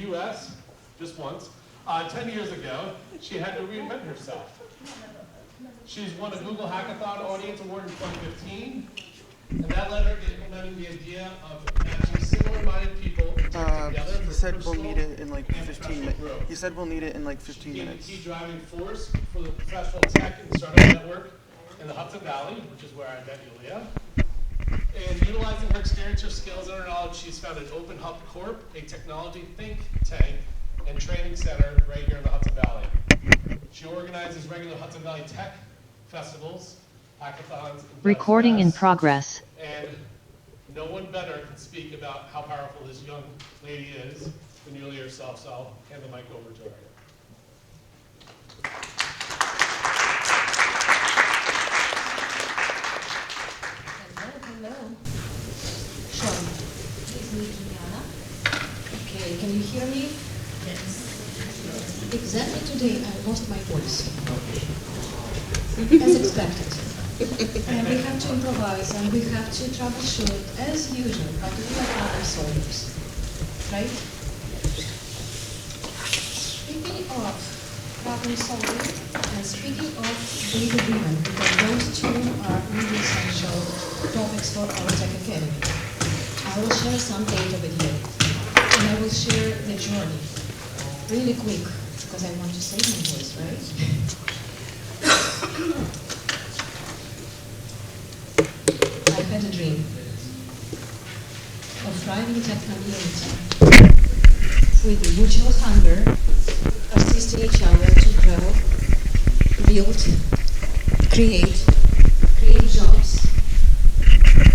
US, just once, 10 years ago, she had to reinvent herself. She's won a Google Hackathon Audience Award in 2015, and that led her to implementing the idea of matching similar-minded people together. He said we'll need it in like 15 minutes. He said we'll need it in like 15 minutes. She became the key driving force for the professional tech and startup network in the Hudson Valley, which is where I met Yulia. And utilizing her experience, her skills, and her knowledge, she's founded OpenHub Corp, a technology think tank and training center right here in the Hudson Valley. She organizes regular Hudson Valley tech festivals, hackathons, and recording in fests. progress. And no one better can speak about how powerful this young lady is than Yulia herself, so I'll hand the mic over to her. Hello. Sure. It's me, Juliana. Okay, can you hear me? Yes. Exactly today I lost my voice. As expected. And we have to improvise and we have to troubleshoot as usual, but we are problem solvers. Right? Speaking of problem solving and speaking of data driven, because those two are really essential topics for our Tech Academy. I will share some data with you, and I will share the journey really quick, because I want to save my voice, right? I had a dream of thriving tech community with mutual hunger, assisting each other to grow, build, create jobs.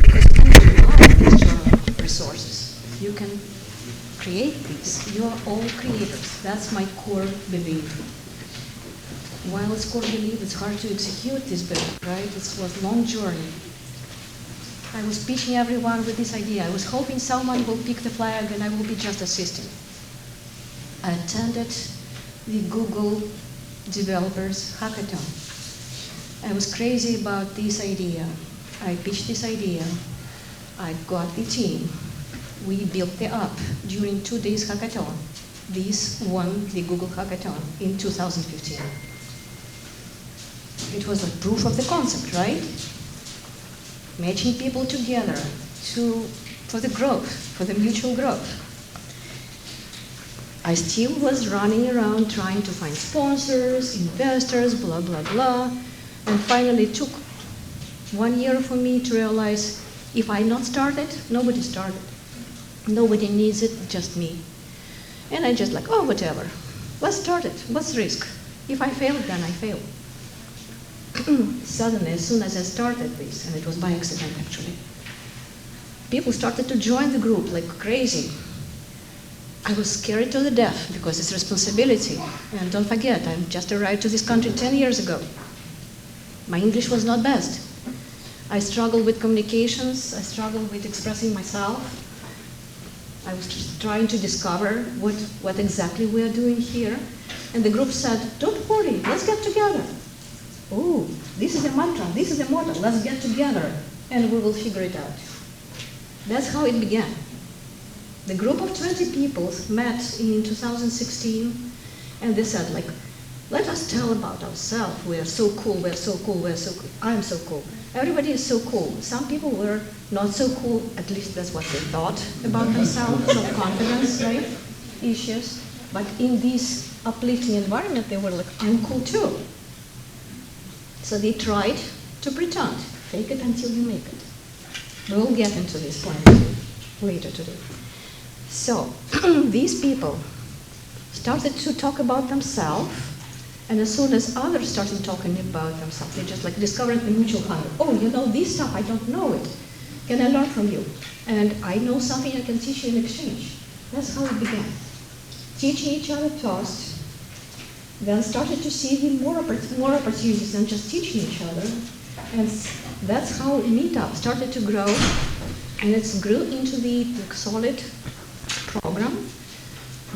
Because you can buy external resources. You can create these. You are all creators. That's my core belief. While it's core belief, it's hard to execute this belief, right? It was a long journey. I was pitching everyone with this idea. I was hoping someone will pick the flag and I will be just assisting. I attended the Google Developers Hackathon. I was crazy about this idea. I pitched this idea. I got the team. We built the app during 2 days hackathon. This won the Google Hackathon in 2015. It was a proof of the concept, right? Matching people together for the growth, for the mutual growth. I still was running around trying to find sponsors, investors, blah, blah, blah. And finally it took 1 year for me to realize if I not started, nobody started. Nobody needs it, just me. And I just like, oh, whatever. Let's start it. What's the risk? If I fail, then I fail. Suddenly, as soon as I started this, and it was by accident actually, people started to join the group like crazy. I was scared to the death because it's responsibility. And don't forget, I just arrived to this country 10 years ago. My English was not best. I struggled with communications. I struggled with expressing myself. I was just trying to discover what exactly we are doing here. And the group said, don't worry, let's get together. Oh, this is a mantra, this is a motto, let's get together and we will figure it out. That's how it began. The group of 20 people met in 2016 and they said like, let us tell about ourselves. We are so cool, we are so cool, we are so cool. I'm so cool. Everybody is so cool. Some people were not so cool, at least that's what they thought about themselves, no confidence, right? Issues. But in this uplifting environment, they were like, I'm cool too. So they tried to pretend, fake it until you make it. We'll get into this point later today. So these people started to talk about themselves, and as soon as others started talking about themselves, they just like discovered the mutual hunger. Oh, you know this stuff, I don't know it. Can I learn from you? And I know something I can teach you in exchange. That's how it began. Teaching each other first, then started to see more opportunities than just teaching each other. And that's how Meetup started to grow, and it grew into the solid program,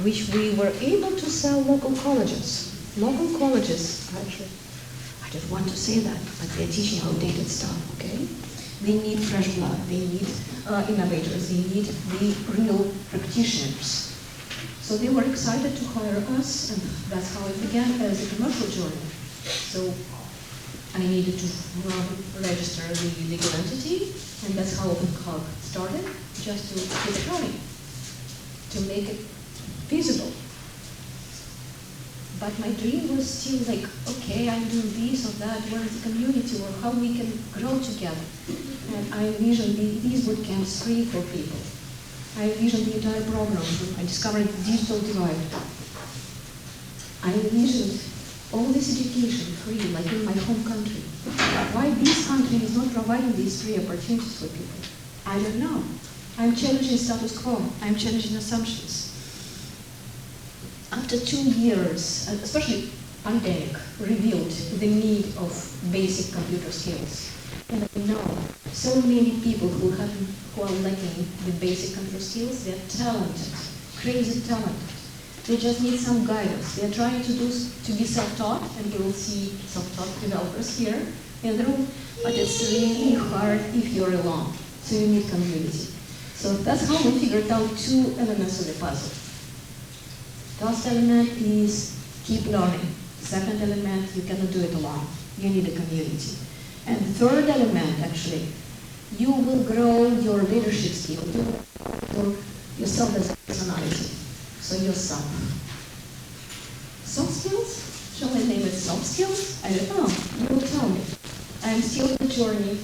which we were able to sell local colleges. Local colleges, actually, I don't want to say that, but they're teaching outdated stuff, okay? They need fresh blood, they need innovators, they need the real practitioners. So they were excited to hire us, and that's how it began as a commercial journal. So I needed to register the legal entity, and that's how OpenHub started, just to get it going, to make it feasible. But my dream was still like, okay, I'm doing this or that, where is the community, or how we can grow together. And I envisioned these boot camps free for people. I envisioned the entire program. I discovered the digital divide. I envisioned all this education free, like in my home country. Why this country is not providing these free opportunities for people? I don't know. I'm challenging status quo. I'm challenging assumptions. After 2 years, especially pandemic, revealed the need of basic computer skills. And I know so many people who are lacking the basic computer skills. They're talented, crazy talented. They just need some guidance. They're trying to be self-taught, and you will see self-taught developers here in the room, but it's really hard if you're alone. So you need community. So that's how we figured out 2 elements of the puzzle. First element is keep learning. Second element, you cannot do it alone. You need a community. And the third element, actually, you will grow your leadership skill, yourself as a personality. So yourself. Soft skills? Shall I name it soft skills? I don't know. You will tell me. I'm still on the journey.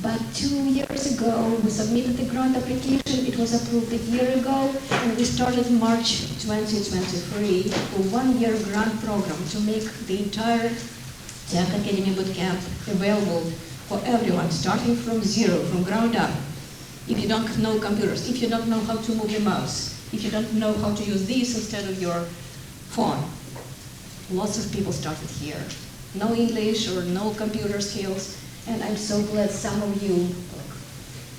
But 2 years ago, we submitted the grant application. It was approved a year ago, and we started March 2023 a 1-year grant program to make the entire Tech Academy Bootcamp available for everyone, starting from zero, from ground up. If you don't know computers, if you don't know how to move your mouse, if you don't know how to use this instead of your phone. Lots of people started here. No English or no computer skills. And I'm so glad some of you,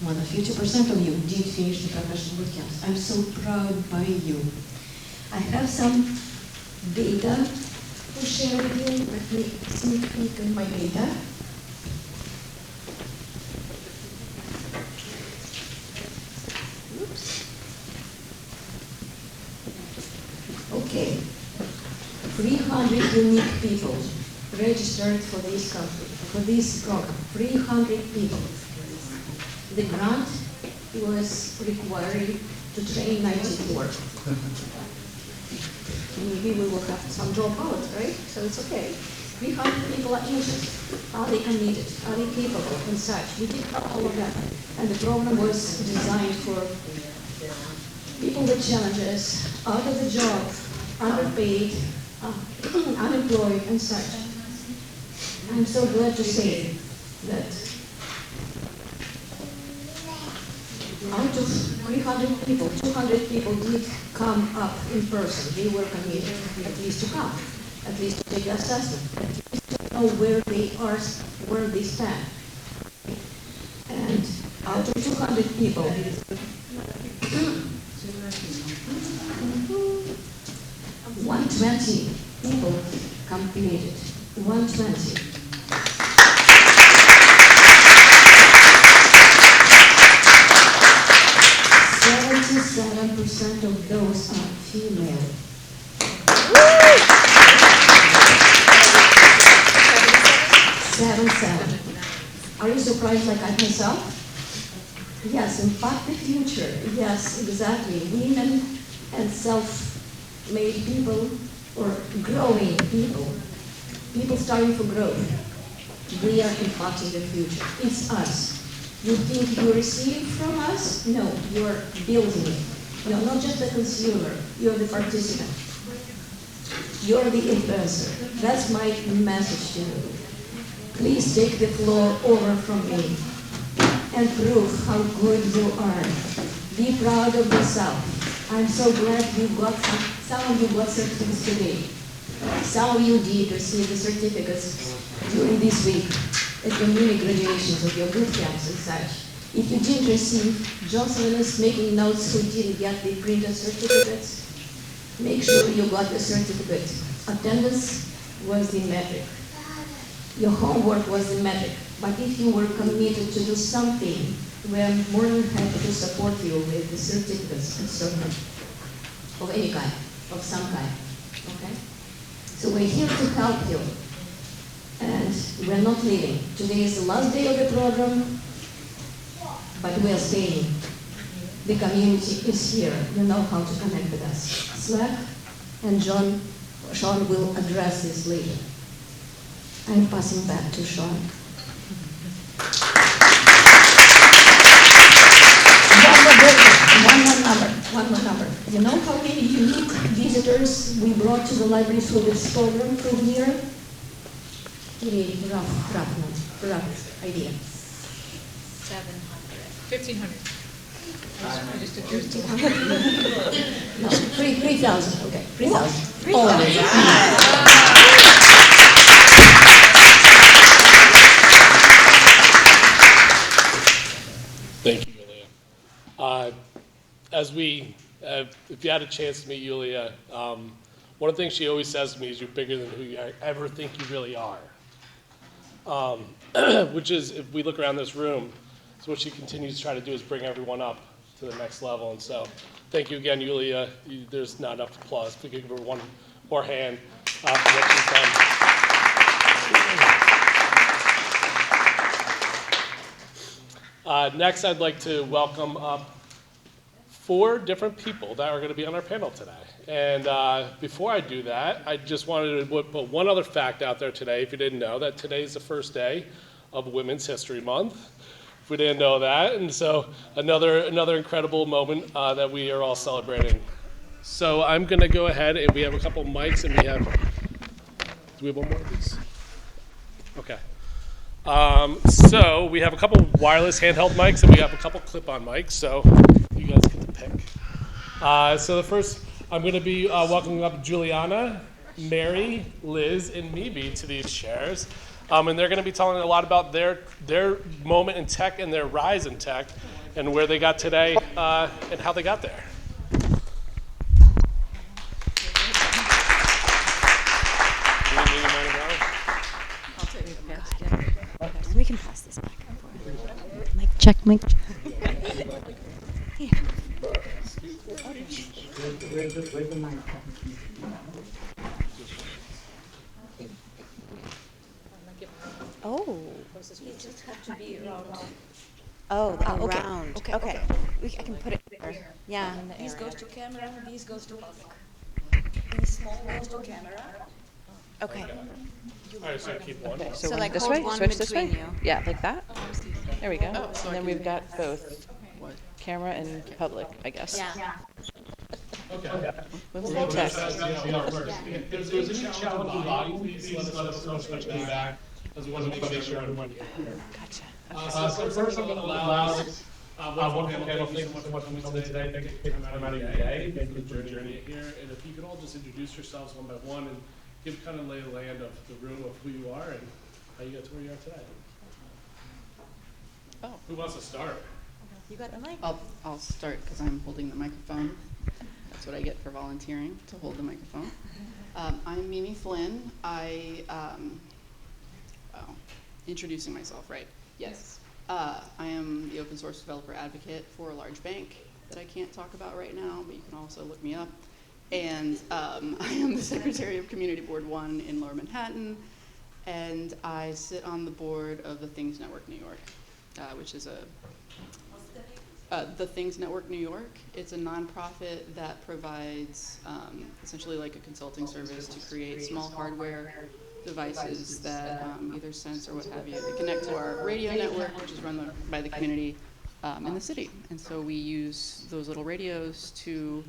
more than 50% of you, did finish the professional bootcamps. I'm so proud by you. I have some data to share with you. Let me sneak peek in my data. Oops. Okay. 300 unique people registered for this country, for this program. 300 people. The grant was required to train 94. Maybe we will have some dropouts, right? So it's okay. 300 people are interested. Are they committed? Are they capable? And such. We did all of that. And the program was designed for people with challenges, out of the job, underpaid, unemployed, and such. I'm so glad to say that out of 300 people, 200 people did come up in person. They were committed at least to come, at least to take the assessment, at least to know where they are, where they stand. And out of 200 people, 120 people completed. 120. 77% of those are female. 77. Are you surprised like I myself? Yes, in fact, the future. Yes, exactly. Women and self-made people, or growing people, people starting for growth. We are impacting the future. It's us. You think you receive from us? No, you're building it. You're not just the consumer, you're the participant. You're the influencer. That's my message to you. Please take the floor over from me and prove how good you are. Be proud of yourself. I'm so glad you got some of you got certificates today. Some of you did receive the certificates during this week at your mini graduations of your boot camps and such. If you didn't receive, Jocelyn is making notes who didn't get the printed certificates. Make sure you got the certificate. Attendance was the metric. Your homework was the metric. But if you were committed to do something, we are more than happy to support you with the certificates and so on. of any kind, of some kind. Okay? So we're here to help you. And we're not leaving. Today is the last day of the program, but we are staying. The community is here. You know how to connect with us. Slack and Sean will address this later. I'm passing back to Sean. One more number. You know how many unique visitors we brought to the library through this program through here? Give me a rough idea. 700. 1,500. Just a 1,500? No, 3,000. Okay, 3,000. Thank you, Yulia. If you had a chance to meet Yulia, one of the things she always says to me is, "You're bigger than who you ever think you really are." Which is, if we look around this room, so what she continues to try to do is bring everyone up to the next level. And so, thank you again, Yulia. There's not enough applause. If we could give her one more hand for what she's done. Next, I'd like to welcome up 4 different people that are going to be on our panel today. And before I do that, I just wanted to put one other fact out there today, if you didn't know, that today is the first day of Women's History Month. If we didn't know that, and so another incredible moment that we are all celebrating. So I'm going to go ahead, and we have a couple mics, and do we have one more of these? Okay. So we have a couple wireless handheld mics, and we have a couple clip-on mics, so you guys get to pick. So the first, I'm going to be welcoming up Juliana, Mary, Liz, and Mimi to these chairs. And they're going to be telling a lot about their moment in tech and their rise in tech and where they got today and how they got there. We can pass this back and forth. Mic check, mic check. Here. Oh. You just have to be around. Oh, okay. around. Okay. Okay. I can put it there. Yeah. This goes to camera, this goes to public. This small goes to camera. Okay. All right, so keep one. Okay, so, So one like this hold way, one switch this way. between you. Yeah, like that. There we go. And then we've got both camera and public, I guess. Yeah. Okay. We'll test. If there's any challenge with audio, please let us know, switch back, as we want to make sure everyone can hear. Gotcha. So first, I'm going to allow one panel, thank you so much for coming today. Thank you for taking time out of your day. Thank you for joining here. And if you could all just introduce yourselves one by one and give kind of lay of the land of the room of who you are and how you got to where you are today. Oh. Who wants to start? You got the mic? I'll start because I'm holding the microphone. That's what I get for volunteering, to hold the microphone. I'm Mimi Flynn. Introducing myself, right? Yes. I am the open source developer advocate for a large bank that I can't talk about right now, but you can also look me up. And I am the secretary of Community Board 1 in Lower Manhattan, and I sit on the board of the Things Network New York, which is the Things Network New York. It's a nonprofit that provides essentially like a consulting service to create small hardware devices that either sense or what have you. They connect to our radio network, which is run by the community in the city. And so we use those little radios to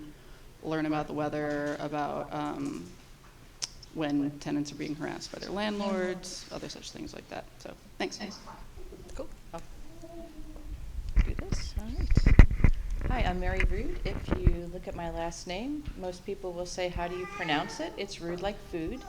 learn about the weather, about when tenants are being harassed by their landlords, other such things like that. So, thanks. Cool. I'll do this. All right. Hi, I'm Mary Rude. If you look at my last name, most people will say, how do you pronounce it? It's Rude like food.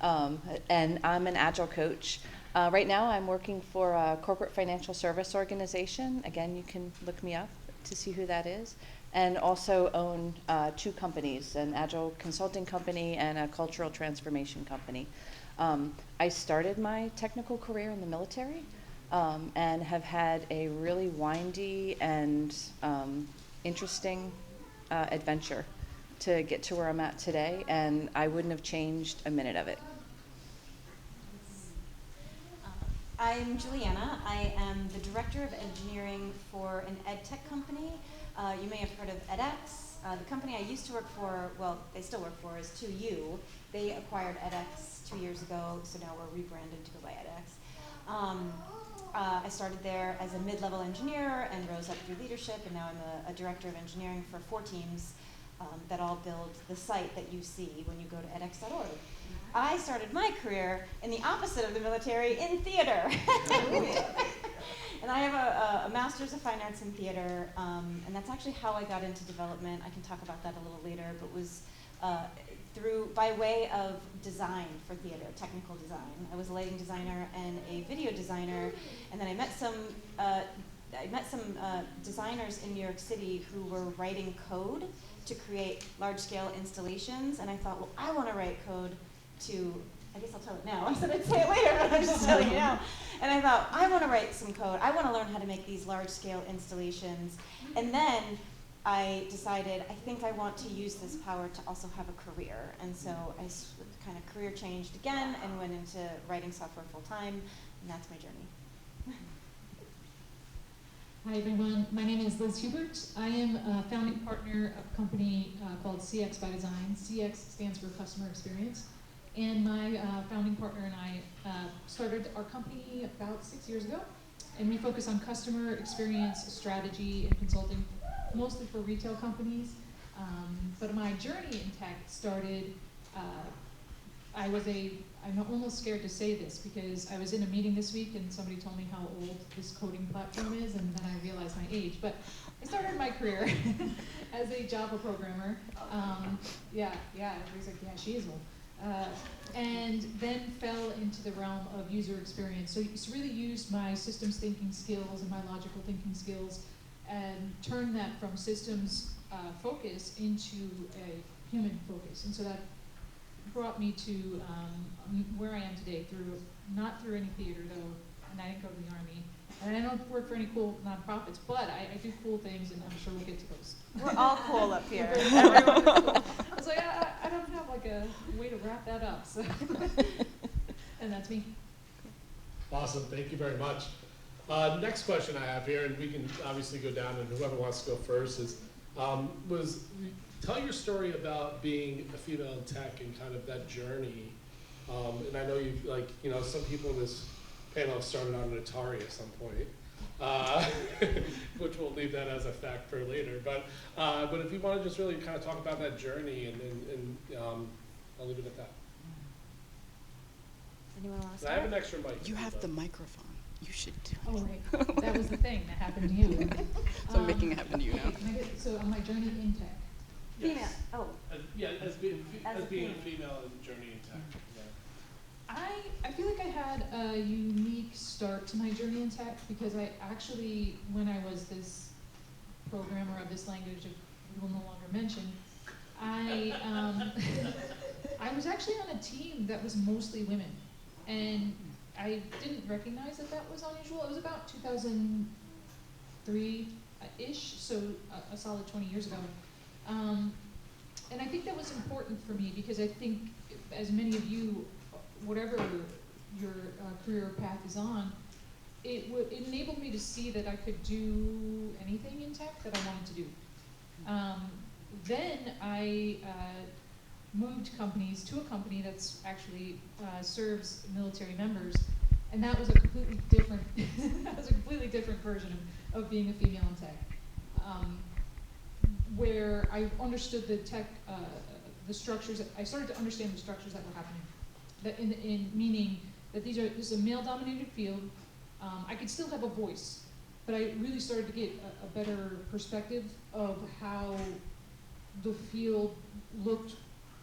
And I'm an Agile coach. Right now, I'm working for a corporate financial service organization. Again, you can look me up to see who that is. And also own 2 companies, an Agile consulting company and a cultural transformation company. I started my technical career in the military and have had a really windy and interesting adventure to get to where I'm at today, and I wouldn't have changed a minute of it. I'm Juliana. I am the Director of Engineering for an ed tech company. You may have heard of edX. The company I used to work for, well, they still work for, is 2U. They acquired edX 2 years ago, so now we're rebranded to go by edX. I started there as a mid-level engineer and rose up through leadership, and now I'm a Director of Engineering for 4 teams that all build the site that you see when you go to edX.org. I started my career in the opposite of the military, in theater. And I have a master's of finance in theater, and that's actually how I got into development. I can talk about that a little later, but was by way of design for theater, technical design. I was a lighting designer and a video designer, and then I met some designers in New York City who were writing code to create large-scale installations, and I thought, well, I want to write code to, I guess I'll tell it now. I said I'd say it later, but I'm just telling you now. And I thought, I want to write some code. I want to learn how to make these large-scale installations. And then I decided, I think I want to use this power to also have a career. And so I kind of career changed again and went into writing software full-time, and that's my journey. Hi everyone, my name is Liz Hubert. I am a founding partner of a company called CX by Design. CX stands for Customer Experience. And my founding partner and I started our company about 6 years ago. And we focus on customer experience, strategy, and consulting, mostly for retail companies. But my journey in tech started, I'm almost scared to say this because I was in a meeting this week and somebody told me how old this coding platform is, and then I realized my age. But I started my career as a Java programmer. Everybody's like, yeah, she is old. And then fell into the realm of user experience. So it's really used my systems thinking skills and my logical thinking skills and turned that from systems focus into a human focus. And so that brought me to where I am today, not through any theater though, and I didn't go to the Army. And I don't work for any cool nonprofits, but I do cool things, and I'm sure we'll get to those. We're all cool up here. Everyone is cool. I was like, I don't have like a way to wrap that up, so. And that's me. Awesome, thank you very much. Next question I have here, and we can obviously go down, and whoever wants to go first is, tell your story about being a female in tech and kind of that journey. And I know you've, some people in this panel have started on an Atari at some point, which we'll leave that as a fact for later. But if you want to just really kind of talk about that journey, and I'll leave it at that. Anyone want to I start? have an extra mic. You have the microphone. You should do it. Oh, right. That was the thing that happened to you. So I'm making it happen to you now. Okay, can I so on my journey in tech. Female. Oh. As being As a a female in journey in tech. Yeah. I feel like I had a unique start to my journey in tech because I actually, when I was this programmer of this language we will no longer mention, I was actually on a team that was mostly women, and I didn't recognize that was unusual. It was about 2003-ish, so a solid 20 years ago. And I think that was important for me because I think, as many of you, whatever your career path is on, it enabled me to see that I could do anything in tech that I wanted to do. Then I moved companies to a company that's actually serves military members, and that was a completely different version of being a female in tech. Where I understood the tech, the structures. I started to understand the structures that were happening. That in meaning that this is a male-dominated field. I could still have a voice, but I really started to get a better perspective of how the field looked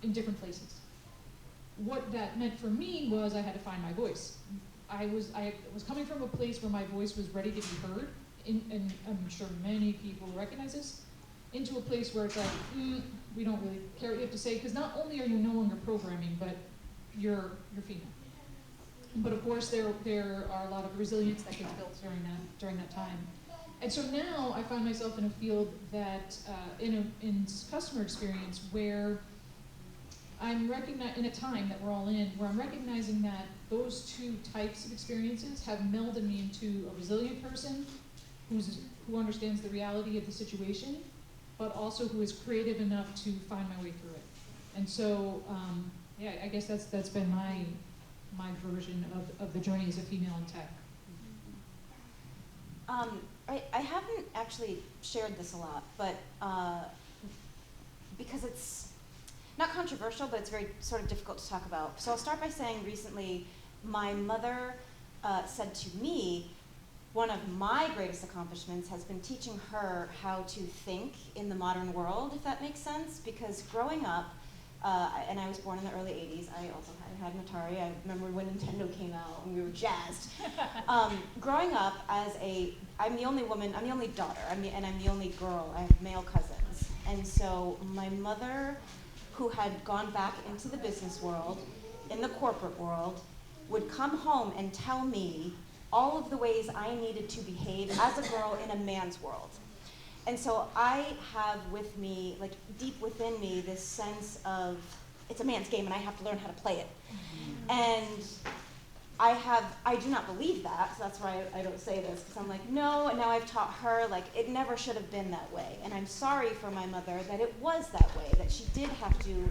in different places. What that meant for me was I had to find my voice. I was coming from a place where my voice was ready to be heard, and I'm sure many people recognize this, into a place where it's like, we don't really care what you have to say, because not only are you no longer programming, but you're female. But of course, there are a lot of resilience that gets built during that time. And so now I find myself in a field that, in customer experience, where I'm in a time that we're all in, where I'm recognizing that those two types of experiences have melded me into a resilient person who understands the reality of the situation, but also who is creative enough to find my way through it. And so, yeah, I guess that's been my version of the journey as a female in tech. I haven't actually shared this a lot, but because it's not controversial, but it's very sort of difficult to talk about. So I'll start by saying recently, my mother said to me, one of my greatest accomplishments has been teaching her how to think in the modern world, if that makes sense, because growing up, and I was born in the early 80s, I also had an Atari. I remember when Nintendo came out and we were jazzed. Growing up I'm the only woman, I'm the only daughter, and I'm the only girl. I have male cousins. And so my mother, who had gone back into the business world, in the corporate world, would come home and tell me all of the ways I needed to behave as a girl in a man's world. And so I have with me, like deep within me, this sense of it's a man's game and I have to learn how to play it. And I do not believe that, so that's why I don't say this, because I'm like, no, and now I've taught her, like, it never should have been that way. And I'm sorry for my mother that it was that way, that she did have to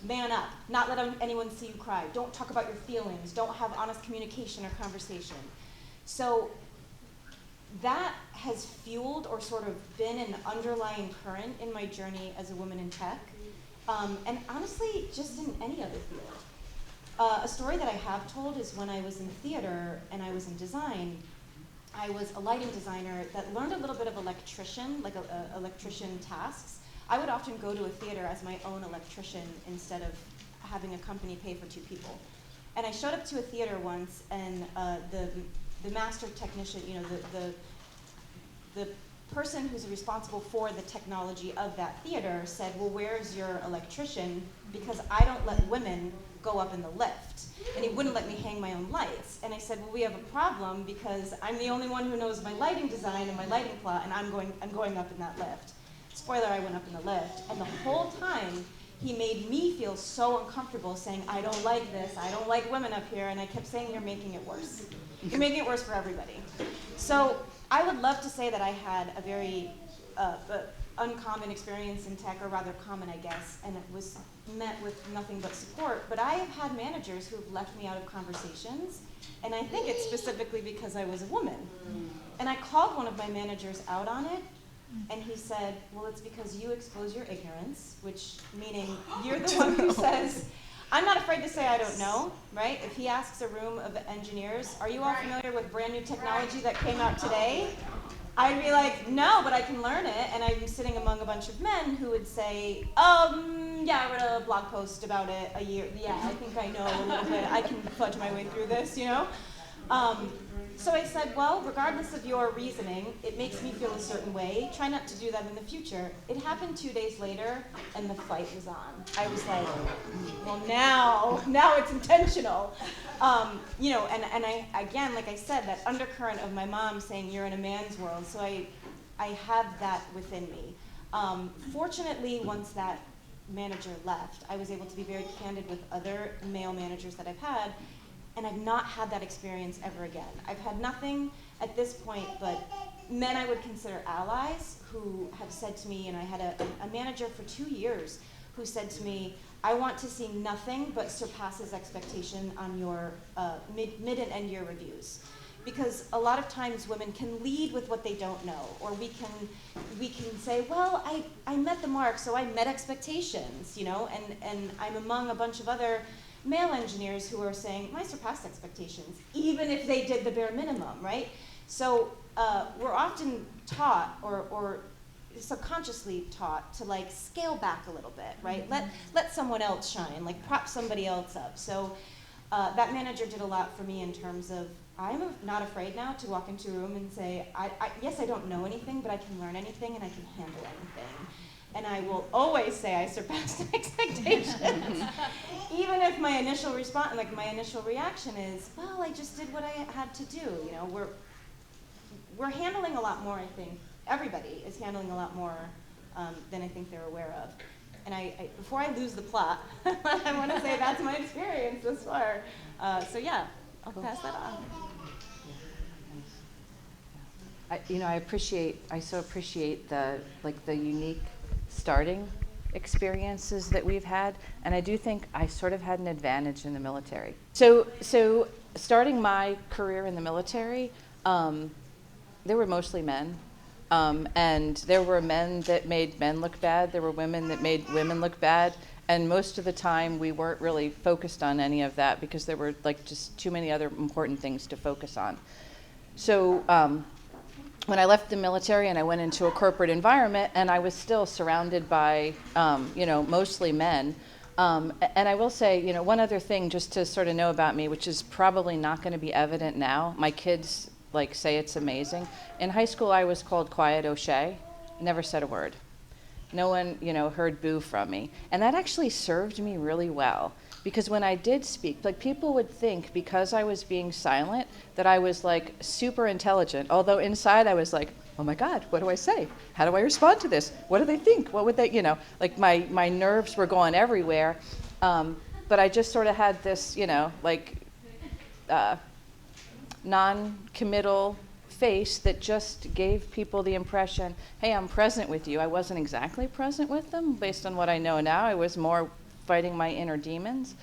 man up, not let anyone see you cry, don't talk about your feelings, don't have honest communication or conversation. So that has fueled or sort of been an underlying current in my journey as a woman in tech, and honestly, just in any other field. A story that I have told is when I was in theater and I was in design, I was a lighting designer that learned a little bit of electrician, like electrician tasks. I would often go to a theater as my own electrician instead of having a company pay for two people. And I showed up to a theater once, and the master technician, you know, the person who's responsible for the technology of that theater said, well, where's your electrician? Because I don't let women go up in the lift. And he wouldn't let me hang my own lights. And I said, well, we have a problem because I'm the only one who knows my lighting design and my lighting plot, and I'm going up in that lift. Spoiler, I went up in the lift. And the whole time, he made me feel so uncomfortable saying, I don't like this, I don't like women up here, and I kept saying, you're making it worse. You're making it worse for everybody. So I would love to say that I had a very uncommon experience in tech, or rather common, I guess, and it was met with nothing but support. But I have had managers who have left me out of conversations, and I think it's specifically because I was a woman. And I called one of my managers out on it, and he said, well, it's because you expose your ignorance, which meaning you're the one who says, I'm not afraid to say I don't know, right? If he asks a room of engineers, are you all familiar with brand new technology that came out today? I'd be like, no, but I can learn it. And I'm sitting among a bunch of men who would say, yeah, I read a blog post about it a year. Yeah, I think I know a little bit. I can fudge my way through this, you know? So I said, well, regardless of your reasoning, it makes me feel a certain way. Try not to do that in the future. It happened 2 days later, and the fight was on. I was like, well, now it's intentional. You know, and I, again, like I said, that undercurrent of my mom saying you're in a man's world, so I have that within me. Fortunately, once that manager left, I was able to be very candid with other male managers that I've had, and I've not had that experience ever again. I've had nothing at this point but men I would consider allies who have said to me, and I had a manager for 2 years who said to me, I want to see nothing but surpasses expectation on your mid and end year reviews. Because a lot of times women can lead with what they don't know, or we can say, well, I met the mark, so I met expectations, you know, and I'm among a bunch of other male engineers who are saying, I surpassed expectations, even if they did the bare minimum, right? So we're often taught, or subconsciously taught, to like scale back a little bit, right? Let someone else shine, like prop somebody else up. So that manager did a lot for me in terms of, I'm not afraid now to walk into a room and say, yes, I don't know anything, but I can learn anything and I can handle anything. And I will always say I surpassed expectations, even if my initial response, like my initial reaction is, well, I just did what I had to do. You know, we're handling a lot more, I think. Everybody is handling a lot more than I think they're aware of. And before I lose the plot, I want to say that's my experience thus far. So yeah, I'll pass that on. I so appreciate the unique starting experiences that we've had, and I do think I sort of had an advantage in the military. So starting my career in the military, there were mostly men, and there were men that made men look bad, there were women that made women look bad, and most of the time we weren't really focused on any of that because there were like just too many other important things to focus on. So when I left the military and I went into a corporate environment, and I was still surrounded by, mostly men. And I will say, one other thing just to sort of know about me, which is probably not going to be evident now. My kids say it's amazing. In high school, I was called Quiet O'Shea. Never said a word. No one, heard boo from me. And that actually served me really well. Because when I did speak, people would think because I was being silent that I was super intelligent. Although inside I was like, oh my God, what do I say? How do I respond to this? What do they think? What would they, my nerves were going everywhere. But I just sort of had this, non-committal face that just gave people the impression, hey, I'm present with you. I wasn't exactly present with them based on what I know now. I was more fighting my inner demons.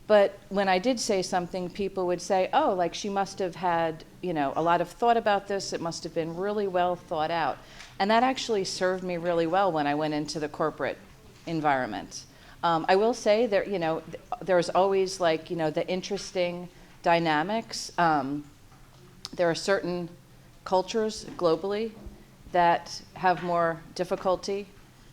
But when I did say something, people would say, oh, she must have had, a lot of thought about this. It must have been really well thought out. And that actually served me really well when I went into the corporate environment. I will say there, there's always the interesting dynamics. There are certain cultures globally that have more difficulty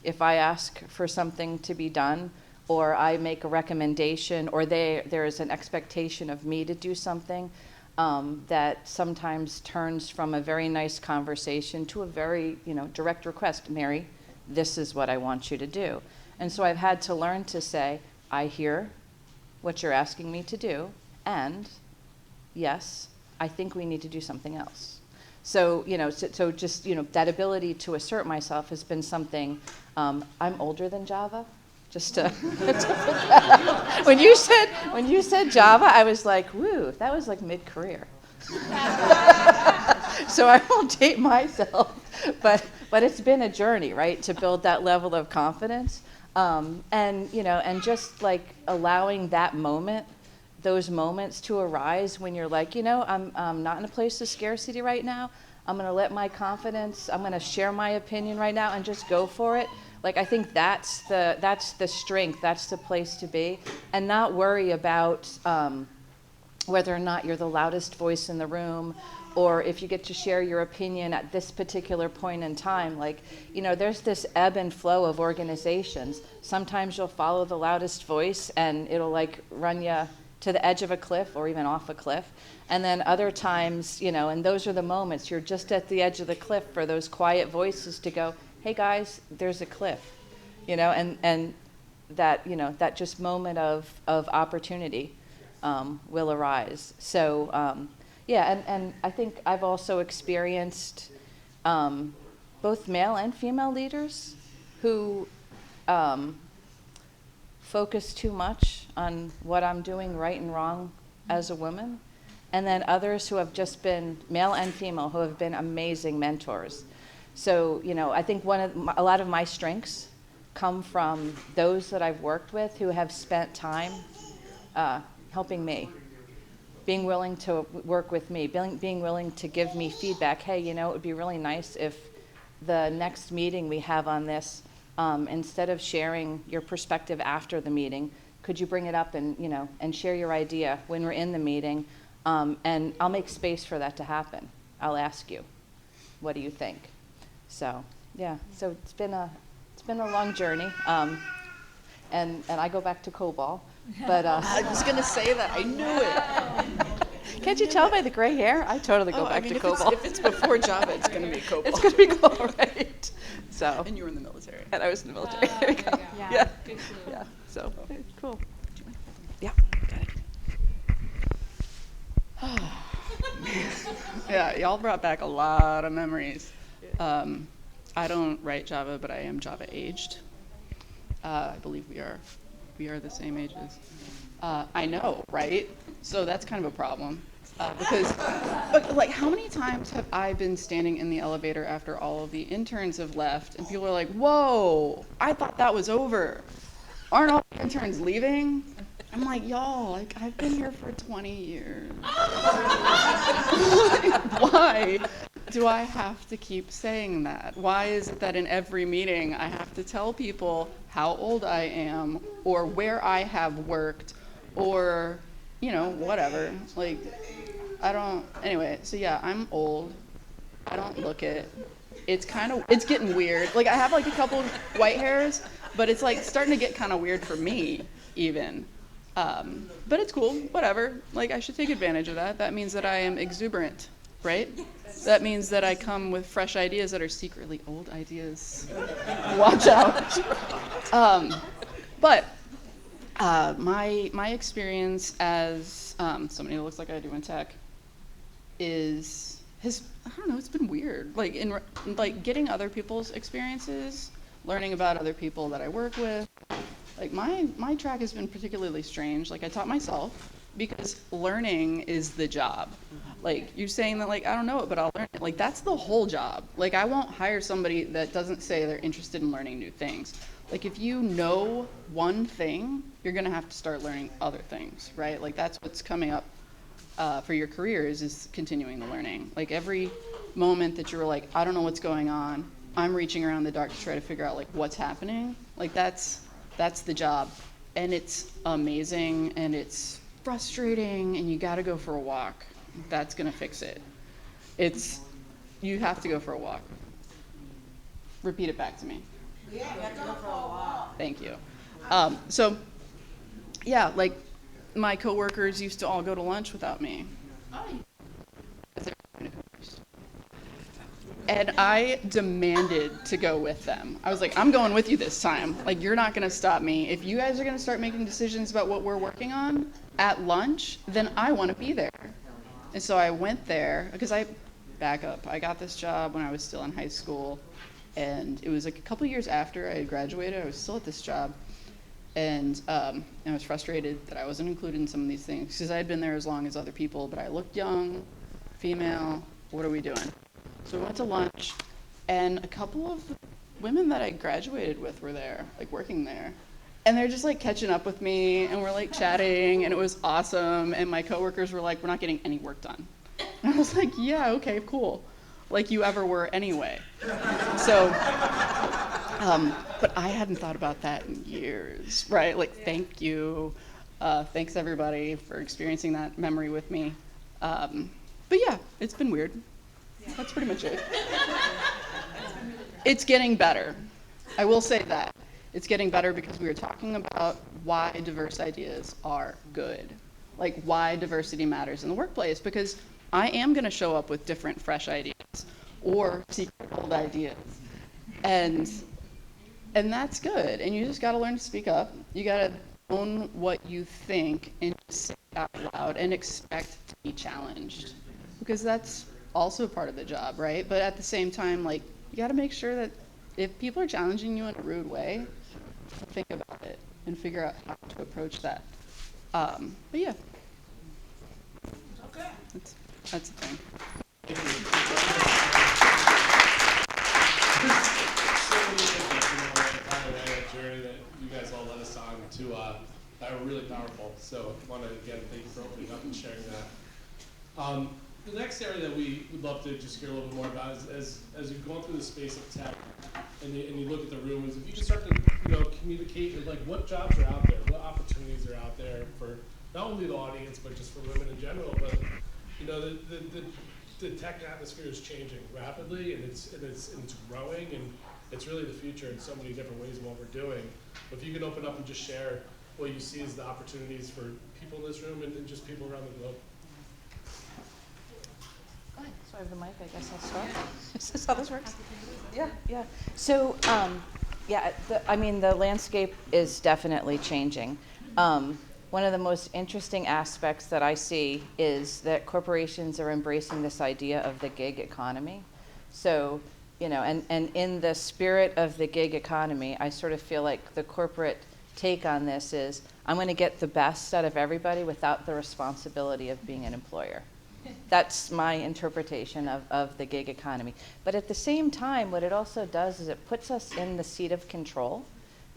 if I ask for something to be done, or I make a recommendation, or there is an expectation of me to do something that sometimes turns from a very nice conversation to a very, direct request. Mary, this is what I want you to do. And so I've had to learn to say, I hear what you're asking me to do, and yes, I think we need to do something else. So, so just, that ability to assert myself has been something. I'm older than Java. Just to when you said Java, I was like, woo, that was mid-career. So I won't date myself, but it's been a journey, right, to build that level of confidence, and just allowing that moment, those moments to arise when you're I'm not in a place of scarcity right now. I'm going to let my confidence. I'm going to share my opinion right now and just go for it. I think that's the strength, that's the place to be, and not worry about whether or not you're the loudest voice in the room, or if you get to share your opinion at this particular point in time. There's this ebb and flow of organizations. Sometimes you'll follow the loudest voice and it'll run you to the edge of a cliff or even off a cliff. And then other times, and those are the moments you're just at the edge of the cliff for those quiet voices to go, hey guys, there's a cliff, and that, that just moment of opportunity will arise. So, and I think I've also experienced both male and female leaders who focus too much on what I'm doing right and wrong as a woman, and then others who have just been, male and female, who have been amazing mentors. So, I think a lot of my strengths come from those that I've worked with who have spent time helping me, being willing to work with me, being willing to give me feedback. Hey, it would be really nice if the next meeting we have on this, instead of sharing your perspective after the meeting, could you bring it up and, and share your idea when we're in the meeting? And I'll make space for that to happen. I'll ask you, what do you think? So, yeah, so it's been a long journey, and I go back to COBOL, but I was gonna say that. I knew it. Can't you tell by the gray hair? I totally go back to COBOL. If it's before Java, it's gonna be COBOL. It's gonna be COBOL, right? So. And you were in the military. And I was in the military. There you go. Yeah. Good clue. Yeah. So cool. Yeah. Got it. Yeah, y'all brought back a lot of memories. I don't write Java, but I am Java aged. I believe we are the same ages. I know, right? So that's kind of a problem. Because, like, how many times have I been standing in the elevator after all of the interns have left, and people are like, whoa, I thought that was over. Aren't all the interns leaving? I'm like, y'all, like, I've been here for 20 years. Why do I have to keep saying that? Why is it that in every meeting I have to tell people how old I am, or where I have worked, or, you know, whatever. Like, anyway, so yeah, I'm old. I don't look it. It's getting weird. Like, I have like a couple of white hairs, but it's like starting to get kind of weird for me, even. But it's cool, whatever. Like, I should take advantage of that. That means that I am exuberant, right? That means that I come with fresh ideas that are secretly old ideas. Watch out. But my experience as somebody who looks like I do in tech I don't know, it's been weird. Like, like getting other people's experiences, learning about other people that I work with. Like, my track has been particularly strange. Like, I taught myself because learning is the job. Like, you're saying that, like, I don't know it, but I'll learn it. Like, that's the whole job. Like, I won't hire somebody that doesn't say they're interested in learning new things. Like, if you know one thing, you're going to have to start learning other things, right? Like, that's what's coming up for your careers is continuing the learning. Like, every moment that you're like, I don't know what's going on, I'm reaching around the dark to try to figure out, like, what's happening. Like, that's the job. And it's amazing, and it's frustrating, and you got to go for a walk. That's going to fix it. You have to go for a walk. Repeat it back to me. Yeah, you have to go for a walk. Thank you. So, yeah, like, my coworkers used to all go to lunch without me. And I demanded to go with them. I was like, I'm going with you this time. Like, you're not going to stop me. If you guys are going to start making decisions about what we're working on at lunch, then I want to be there. And so I went there because I got this job when I was still in high school. And it was like a couple years after I had graduated, I was still at this job. And I was frustrated that I wasn't included in some of these things because I had been there as long as other people, but I looked young, female, what are we doing? So we went to lunch, and a couple of the women that I graduated with were there, like working there. And they're just like catching up with me, and we're like chatting, and it was awesome. And my coworkers were like, we're not getting any work done. And I was like, yeah, okay, cool. Like you ever were anyway. So, but I hadn't thought about that in years, right? Like, thank you. Thanks everybody for experiencing that memory with me. But yeah, it's been weird. That's pretty much it. It's getting better. I will say that. It's getting better because we were talking about why diverse ideas are good. Like why diversity matters in the workplace, because I am going to show up with different, fresh ideas or secret old ideas. And that's good. And you just got to learn to speak up. You got to own what you think and just say it out loud and expect to be challenged. Because that's also part of the job, right? But at the same time, like, you got to make sure that if people are challenging you in a rude way, think about it and figure out how to approach that. But yeah. Okay. That's the thing. Journey that you guys all led us on to that were really powerful. So I want to again thank you for opening up and sharing that. The next area that we would love to just hear a little bit more about is as you're going through the space of tech and you look at the room, is if you can start to communicate with like what jobs are out there, what opportunities are out there for not only the audience but just for women in general. But the tech atmosphere is changing rapidly and it's growing and it's really the future in so many different ways of what we're doing. But if you could open up and just share what you see as the opportunities for people in this room and just people around the globe. Go ahead. So I have the mic. I guess I'll start. Is this how this works? Yeah. So, the landscape is definitely changing. one of the most interesting aspects that I see is that corporations are embracing this idea of the gig economy. So, and in the spirit of the gig economy, I sort of feel like the corporate take on this is, I'm going to get the best out of everybody without the responsibility of being an employer. That's my interpretation of the gig economy. But at the same time, what it also does is it puts us in the seat of control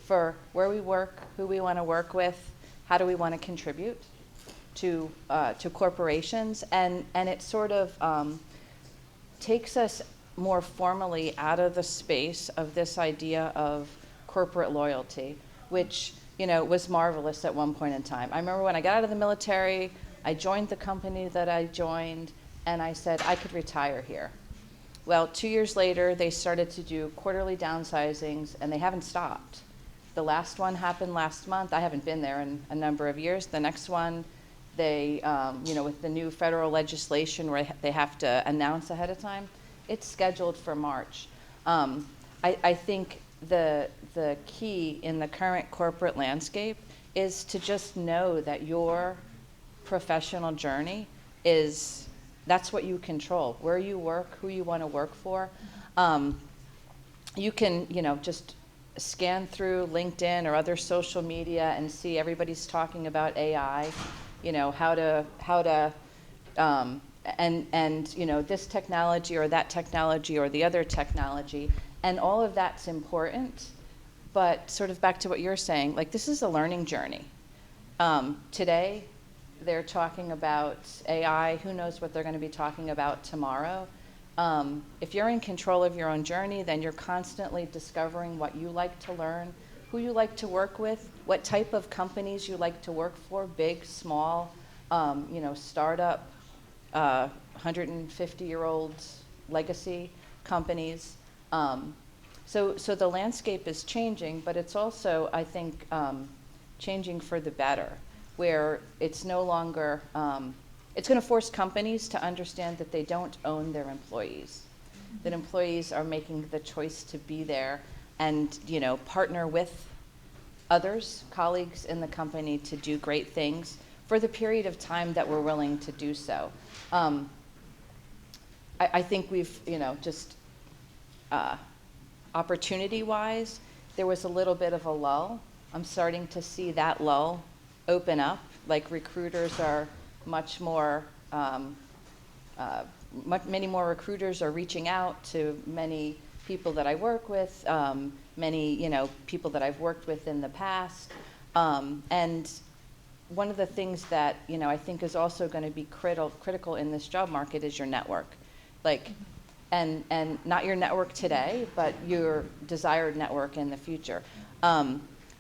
for where we work, who we want to work with, how do we want to contribute to corporations, and it sort of takes us more formally out of the space of this idea of corporate loyalty, which was marvelous at one point in time. I remember when I got out of the military, I joined the company that I joined, and I said I could retire here. Well, 2 years later, they started to do quarterly downsizings, and they haven't stopped. The last one happened last month. I haven't been there in a number of years. The next one, they, with the new federal legislation where they have to announce ahead of time, it's scheduled for March. I think the key in the current corporate landscape is to just know that your professional journey that's what you control. Where you work, who you want to work for. You can, just scan through LinkedIn or other social media and see everybody's talking about AI, how to this technology or that technology or the other technology, and all of that's important. But sort of back to what you're saying, like, this is a learning journey. Today, they're talking about AI. Who knows what they're going to be talking about tomorrow? If you're in control of your own journey, then you're constantly discovering what you like to learn, who you like to work with, what type of companies you like to work for, big, small, startup, 150-year-old legacy companies. So the landscape is changing, but it's also, I think, changing for the better, where it's no longer, it's going to force companies to understand that they don't own their employees, that employees are making the choice to be there and, partner with others, colleagues in the company to do great things for the period of time that we're willing to do so. I think we've, opportunity-wise, there was a little bit of a lull. I'm starting to see that lull open up, like recruiters are much more, many more recruiters are reaching out to many people that I work with, many, people that I've worked with in the past. And one of the things that, I think is also going to be critical in this job market is your network. Like, and not your network today, but your desired network in the future.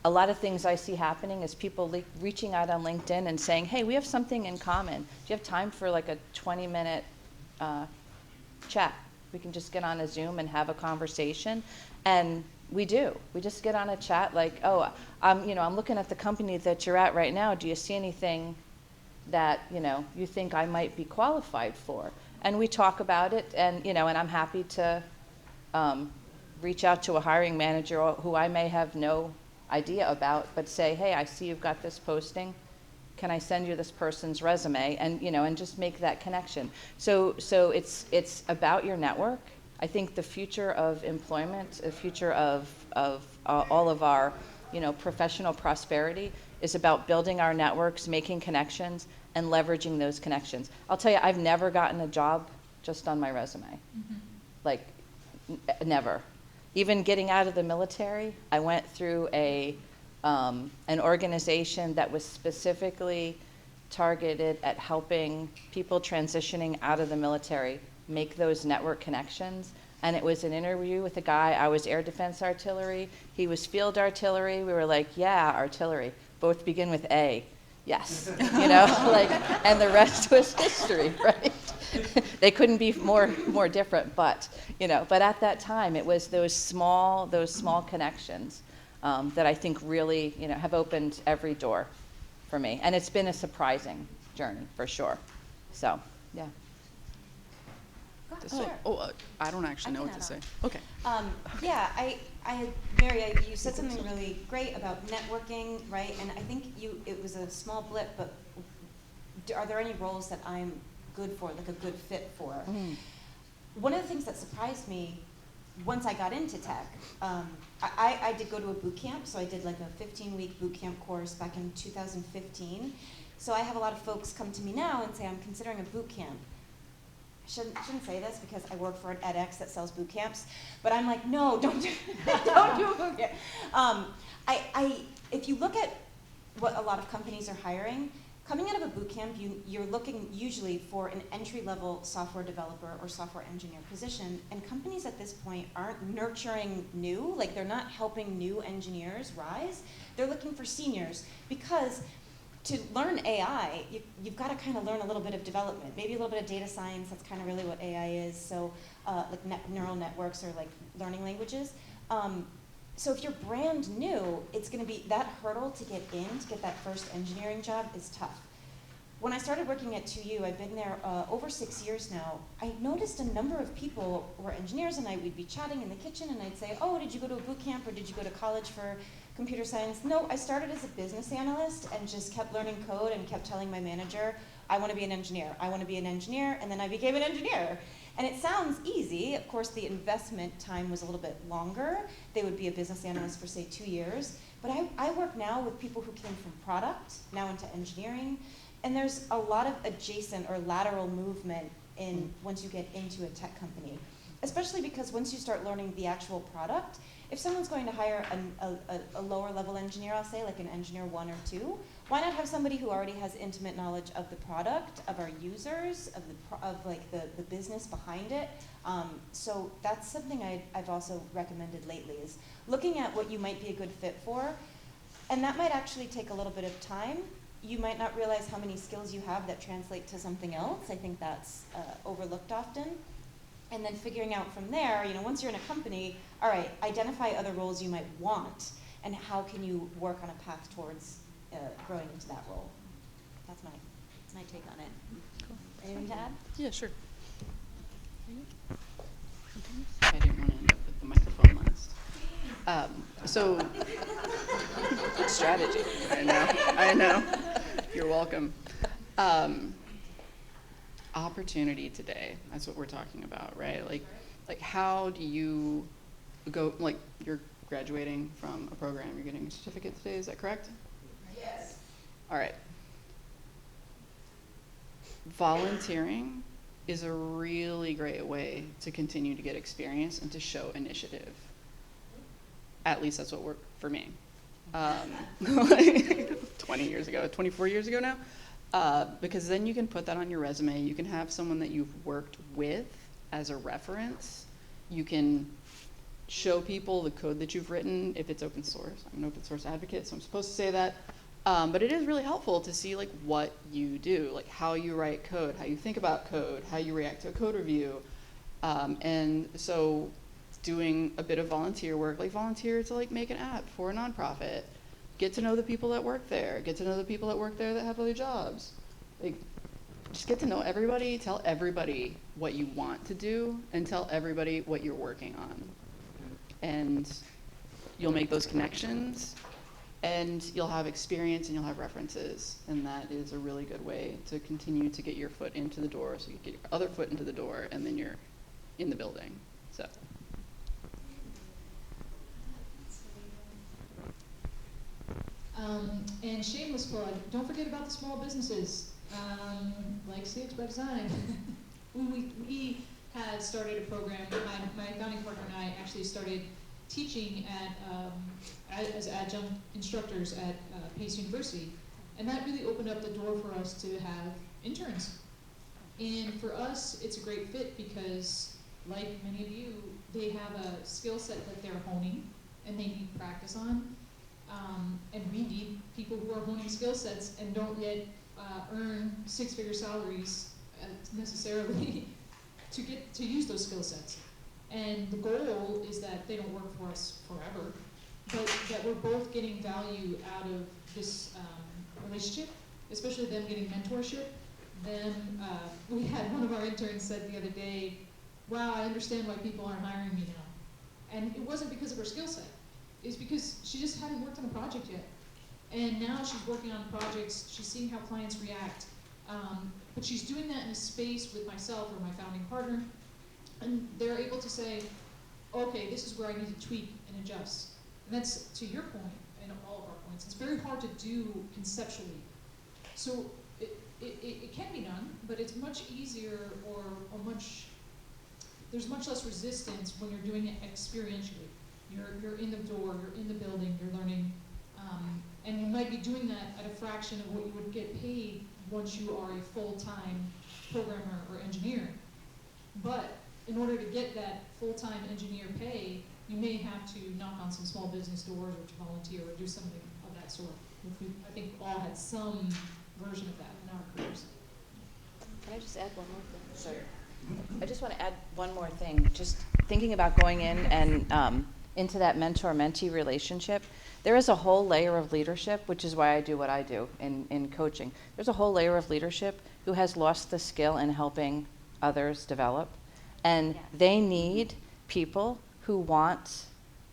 A lot of things I see happening is people reaching out on LinkedIn and saying, hey, we have something in common. Do you have time for like a 20-minute chat? We can just get on a Zoom and have a conversation. And we do. We just get on a chat like, oh, I'm looking at the company that you're at right now. Do you see anything that, you think I might be qualified for? And we talk about it, and, and I'm happy to reach out to a hiring manager who I may have no idea about, but say, hey, I see you've got this posting. Can I send you this person's resume? And and just make that connection. So it's about your network. I think the future of employment, the future of all of our professional prosperity is about building our networks, making connections, and leveraging those connections. I'll tell you, I've never gotten a job just on my resume. Mm-hmm. Like, never. Even getting out of the military, I went through an organization that was specifically targeted at helping people transitioning out of the military make those network connections. And it was an interview with a guy. I was air defense artillery. He was field artillery. We were like, yeah, artillery. Both begin with A. Yes. And the rest was history, right? They couldn't be more different, but at that time, it was those small connections that I think really, have opened every door for me. And it's been a surprising journey, for sure. So, yeah. I don't actually know what to say. Okay. Yeah, Mary, you said something really great about networking, right? And I think it was a small blip, but are there any roles that I'm good for, like a good fit for? One of the things that surprised me once I got into tech, I did go to a boot camp, so I did like a 15-week boot camp course back in 2015. So I have a lot of folks come to me now and say, I'm considering a boot camp. I shouldn't say this because I work for an edX that sells boot camps, but I'm like, no, don't do a boot camp. If you look at what a lot of companies are hiring, coming out of a boot camp, you're looking usually for an entry-level software developer or software engineer position, and companies at this point aren't nurturing new, like they're not helping new engineers rise. They're looking for seniors because to learn AI, you've got to kind of learn a little bit of development, maybe a little bit of data science. That's kind of really what AI is. So like neural networks or like learning languages. So if you're brand new, it's going to be that hurdle to get that first engineering job is tough. When I started working at 2U, I've been there over 6 years now. I noticed a number of people who were engineers, and we'd be chatting in the kitchen, and I'd say, oh, did you go to a boot camp, or did you go to college for computer science? No, I started as a business analyst and just kept learning code and kept telling my manager, I want to be an engineer, I want to be an engineer, and then I became an engineer. And it sounds easy. Of course, the investment time was a little bit longer. They would be a business analyst for, say, 2 years. But I work now with people who came from product, now into engineering. And there's a lot of adjacent or lateral movement once you get into a tech company, especially because once you start learning the actual product, if someone's going to hire a lower level engineer, I'll say like an engineer 1 or 2, why not have somebody who already has intimate knowledge of the product, of our users, of like the business behind it? So that's something I've also recommended lately, is looking at what you might be a good fit for, and that might actually take a little bit of time. You might not realize how many skills you have that translate to something else. I think that's overlooked often. And then figuring out from there, once you're in a company, all right, identify other roles you might want, and how can you work on a path towards growing into that role. That's my take on it. Cool. Anyone to add? Yeah, sure. I didn't want to end up with the microphone last. So, good strategy. I know. You're welcome. Opportunity today. That's what we're talking about, right? Like how do you go? Like you're graduating from a program. You're getting a certificate today. Is that correct? Yes. All right. Volunteering is a really great way to continue to get experience and to show initiative. At least that's what worked for me. 20 years ago, 24 years ago now. Because then you can put that on your resume. You can have someone that you've worked with as a reference. You can show people the code that you've written if it's open source. I'm an open source advocate, so I'm supposed to say that. But it is really helpful to see like what you do, like how you write code, how you think about code, how you react to a code review. And so doing a bit of volunteer work, like volunteer to like make an app for a nonprofit. Get to know the people that work there. Get to know the people that work there that have other jobs. Like, just get to know everybody. Tell everybody what you want to do, and tell everybody what you're working on. And you'll make those connections, and you'll have experience, and you'll have references. And that is a really good way to continue to get your foot into the door, so you get your other foot into the door, and then you're in the building. So. And shameless plug, don't forget about the small businesses, like CX by Design. we had started a program, my founding partner and I actually started teaching as adjunct instructors at Pace University. And that really opened up the door for us to have interns. And for us, it's a great fit because, like many of you, they have a skill set that they're honing and they need practice on. And we need people who are honing skill sets and don't yet earn six-figure salaries necessarily to use those skill sets. And the goal is that they don't work for us forever, but that we're both getting value out of this relationship, especially them getting mentorship. Then we had one of our interns said the other day, wow, I understand why people aren't hiring me now. And it wasn't because of her skill set. It's because she just hadn't worked on a project yet. And now she's working on projects, she's seeing how clients react. But she's doing that in a space with myself or my founding partner. And they're able to say, okay, this is where I need to tweak and adjust. And that's, to your point, and all of our points, it's very hard to do conceptually. So it can be done, but it's much easier or there's much less resistance when you're doing it experientially. You're in the door, you're in the building, you're learning, and you might be doing that at a fraction of what you would get paid once you are a full-time programmer or engineer. But in order to get that full-time engineer pay, you may have to knock on some small business doors or to volunteer or do something of that sort. I think all had some version of that in our careers. Can I just add one more thing? Sure. I just want to add one more thing. Just thinking about going in and into that mentor-mentee relationship, there is a whole layer of leadership, which is why I do what I do in coaching. There's a whole layer of leadership who has lost the skill in helping others develop. And they need people who want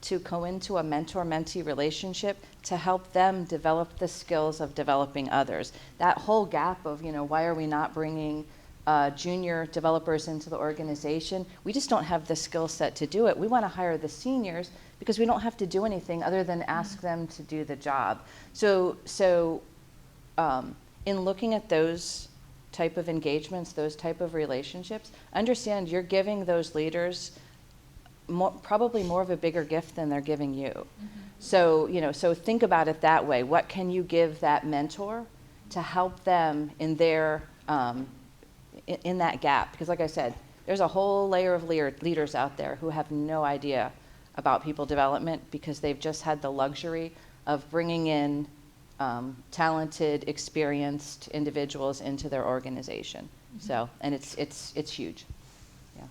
to go into a mentor-mentee relationship to help them develop the skills of developing others. That whole gap of, why are we not bringing junior developers into the organization? We just don't have the skill set to do it. We want to hire the seniors because we don't have to do anything other than ask them to do the job. So in looking at those type of engagements, those type of relationships, understand you're giving those leaders probably more of a bigger gift than they're giving you. Mm-hmm. So think about it that way. What can you give that mentor to help them in their in that gap? Because like I said, there's a whole layer of leaders out there who have no idea about people development because they've just had the luxury of bringing in talented, experienced individuals into their organization. Mm-hmm. So, and it's huge. Yeah.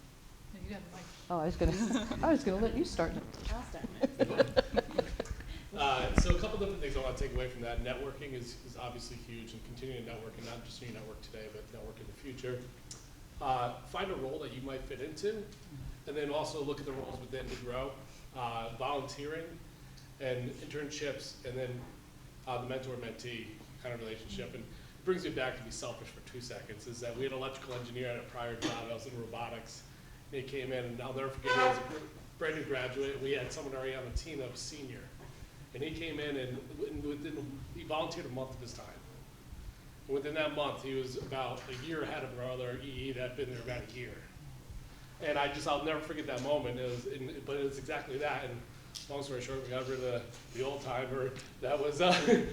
You got the mic. Oh, I was gonna let you start. I'll start. So a couple different things I want to take away from that. Networking is obviously huge, and continuing to network, and not just in your network today, but network in the future. Find a role that you might fit into, and then also look at the roles within to grow. Volunteering and internships, and then the mentor-mentee kind of relationship. And it brings me back to be selfish for 2 seconds, is that we had an electrical engineer at a prior job. I was in robotics. And he came in, and I'll never forget, he was a brand new graduate. We had someone already on the team that was senior. And he came in, and he volunteered a month of his time. And within that month, he was about a year ahead of our other EE that had been there about a year. And I'll never forget that moment. But it was exactly that. And long story short, we got rid of the old timer that was, in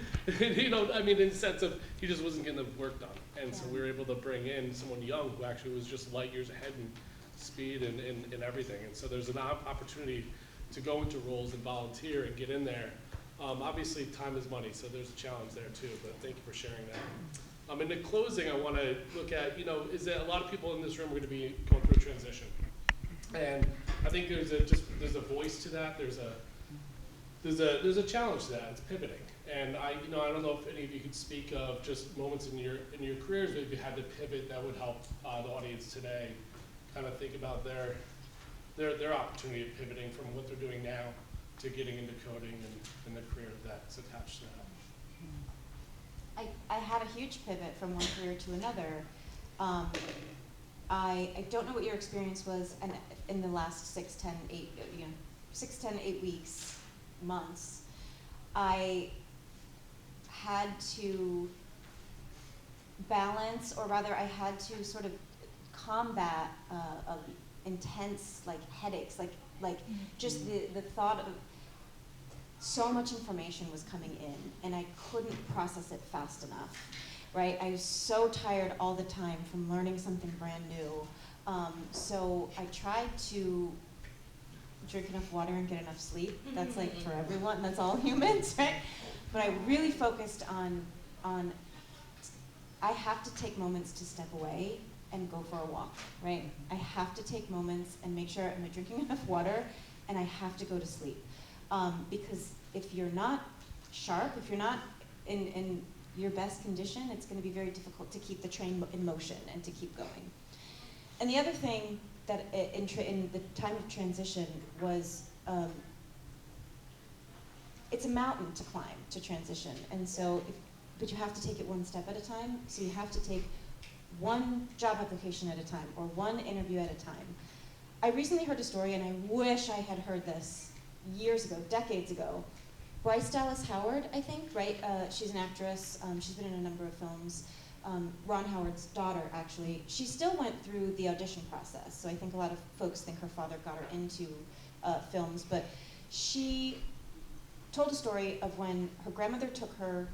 the sense of he just wasn't getting the work done. And so we were able to bring in someone young who actually was just light years ahead in speed and everything. And so there's an opportunity to go into roles and volunteer and get in there. Obviously, time is money, so there's a challenge there too, but thank you for sharing that. In the closing, I want to look at, is that a lot of people in this room are going to be going through a transition. And I think there's a voice to that. There's a challenge to that. It's pivoting. And I don't know if any of you could speak of just moments in your careers where you had to pivot that would help the audience today kind of think about their opportunity of pivoting from what they're doing now to getting into coding and the career that's attached to that. I had a huge pivot from one career to another. I don't know what your experience was in the last 6, 10, 8 weeks, months. I had to balance, or rather I had to sort of combat intense headaches, just the thought of so much information was coming in and I couldn't process it fast enough, right? I was so tired all the time from learning something brand new. So I tried to drink enough water and get enough sleep. That's for everyone, that's all humans, right? But I really focused on I have to take moments to step away and go for a walk, right? I have to take moments and make sure I'm drinking enough water, and I have to go to sleep. Because if you're not sharp, if you're not in your best condition, it's going to be very difficult to keep the train in motion and to keep going. And the other thing that in the time of transition was, it's a mountain to climb, to transition. And so, but you have to take it one step at a time. So you have to take one job application at a time, or one interview at a time. I recently heard a story, and I wish I had heard this years ago, decades ago. Bryce Dallas Howard, I think, right? She's an actress. She's been in a number of films. Ron Howard's daughter, actually. She still went through the audition process. So I think a lot of folks think her father got her into films. But she told a story of when her grandmother took her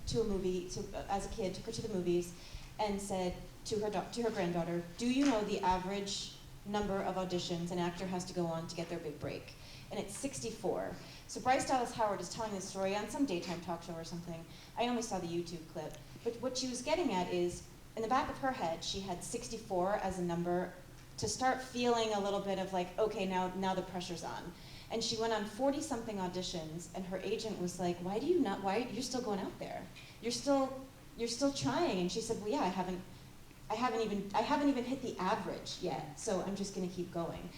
to a movie, as a kid, took her to the movies, and said to her granddaughter, "Do you know the average number of auditions an actor has to go on to get their big break?" And it's 64. So Bryce Dallas Howard is telling this story on some daytime talk show or something. I only saw the YouTube clip. But what she was getting at is, in the back of her head, she had 64 as a number to start feeling a little bit of like, okay, now the pressure's on. And she went on 40-something auditions, and her agent was like, why you're still going out there? You're still trying. And she said, well, yeah, I haven't even hit the average yet, so I'm just gonna keep going.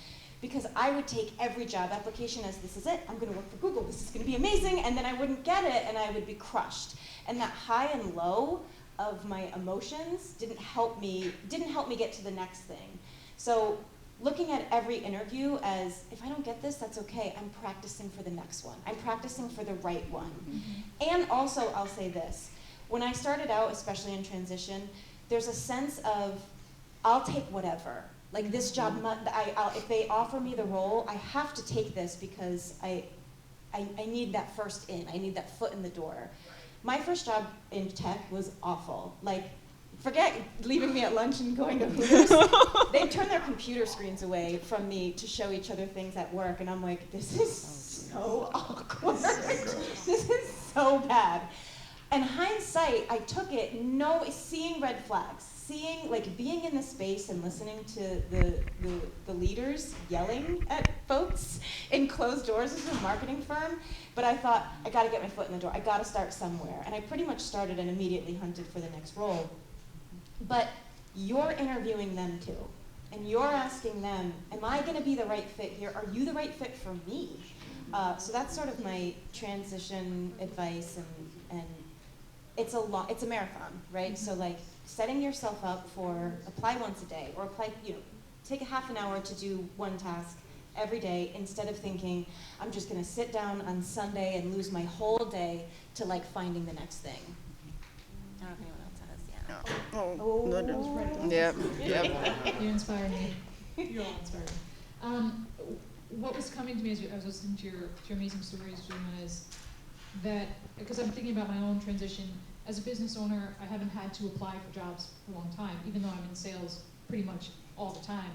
Because I would take every job application as, this is it, I'm gonna work for Google, this is gonna be amazing, and then I wouldn't get it, and I would be crushed. And that high and low of my emotions didn't help me get to the next thing. So looking at every interview as, if I don't get this, that's okay, I'm practicing for the next one. I'm practicing for the right one. Mm-hmm. And also, I'll say this, when I started out, especially in transition, there's a sense of, I'll take whatever. Like this job, if they offer me the role, I have to take this because I need that first in. I need that foot in the door. My first job in tech was awful. Like, forget leaving me at lunch and going to Hooters. They'd turn their computer screens away from me to show each other things at work, and I'm like, this is so awkward. This is so bad. In hindsight, I took it, seeing red flags, being in the space and listening to the leaders yelling at folks in closed doors as a marketing firm. But I thought, I gotta get my foot in the door. I gotta start somewhere. And I pretty much started and immediately hunted for the next role. But you're interviewing them too. And you're asking them, am I gonna be the right fit here? Are you the right fit for me? So that's sort of my transition advice, and it's a marathon, right? Mm-hmm. So like setting yourself up for apply once a day, or take a half an hour to do one task every day, instead of thinking, I'm just gonna sit down on Sunday and lose my whole day to like finding the next thing. I don't know if anyone else has, yeah. Oh, goodness. Yep. You inspire me. You all inspire me. What was coming to me as I was listening to your amazing stories, Juliana, is that, because I'm thinking about my own transition, as a business owner, I haven't had to apply for jobs for a long time, even though I'm in sales pretty much all the time.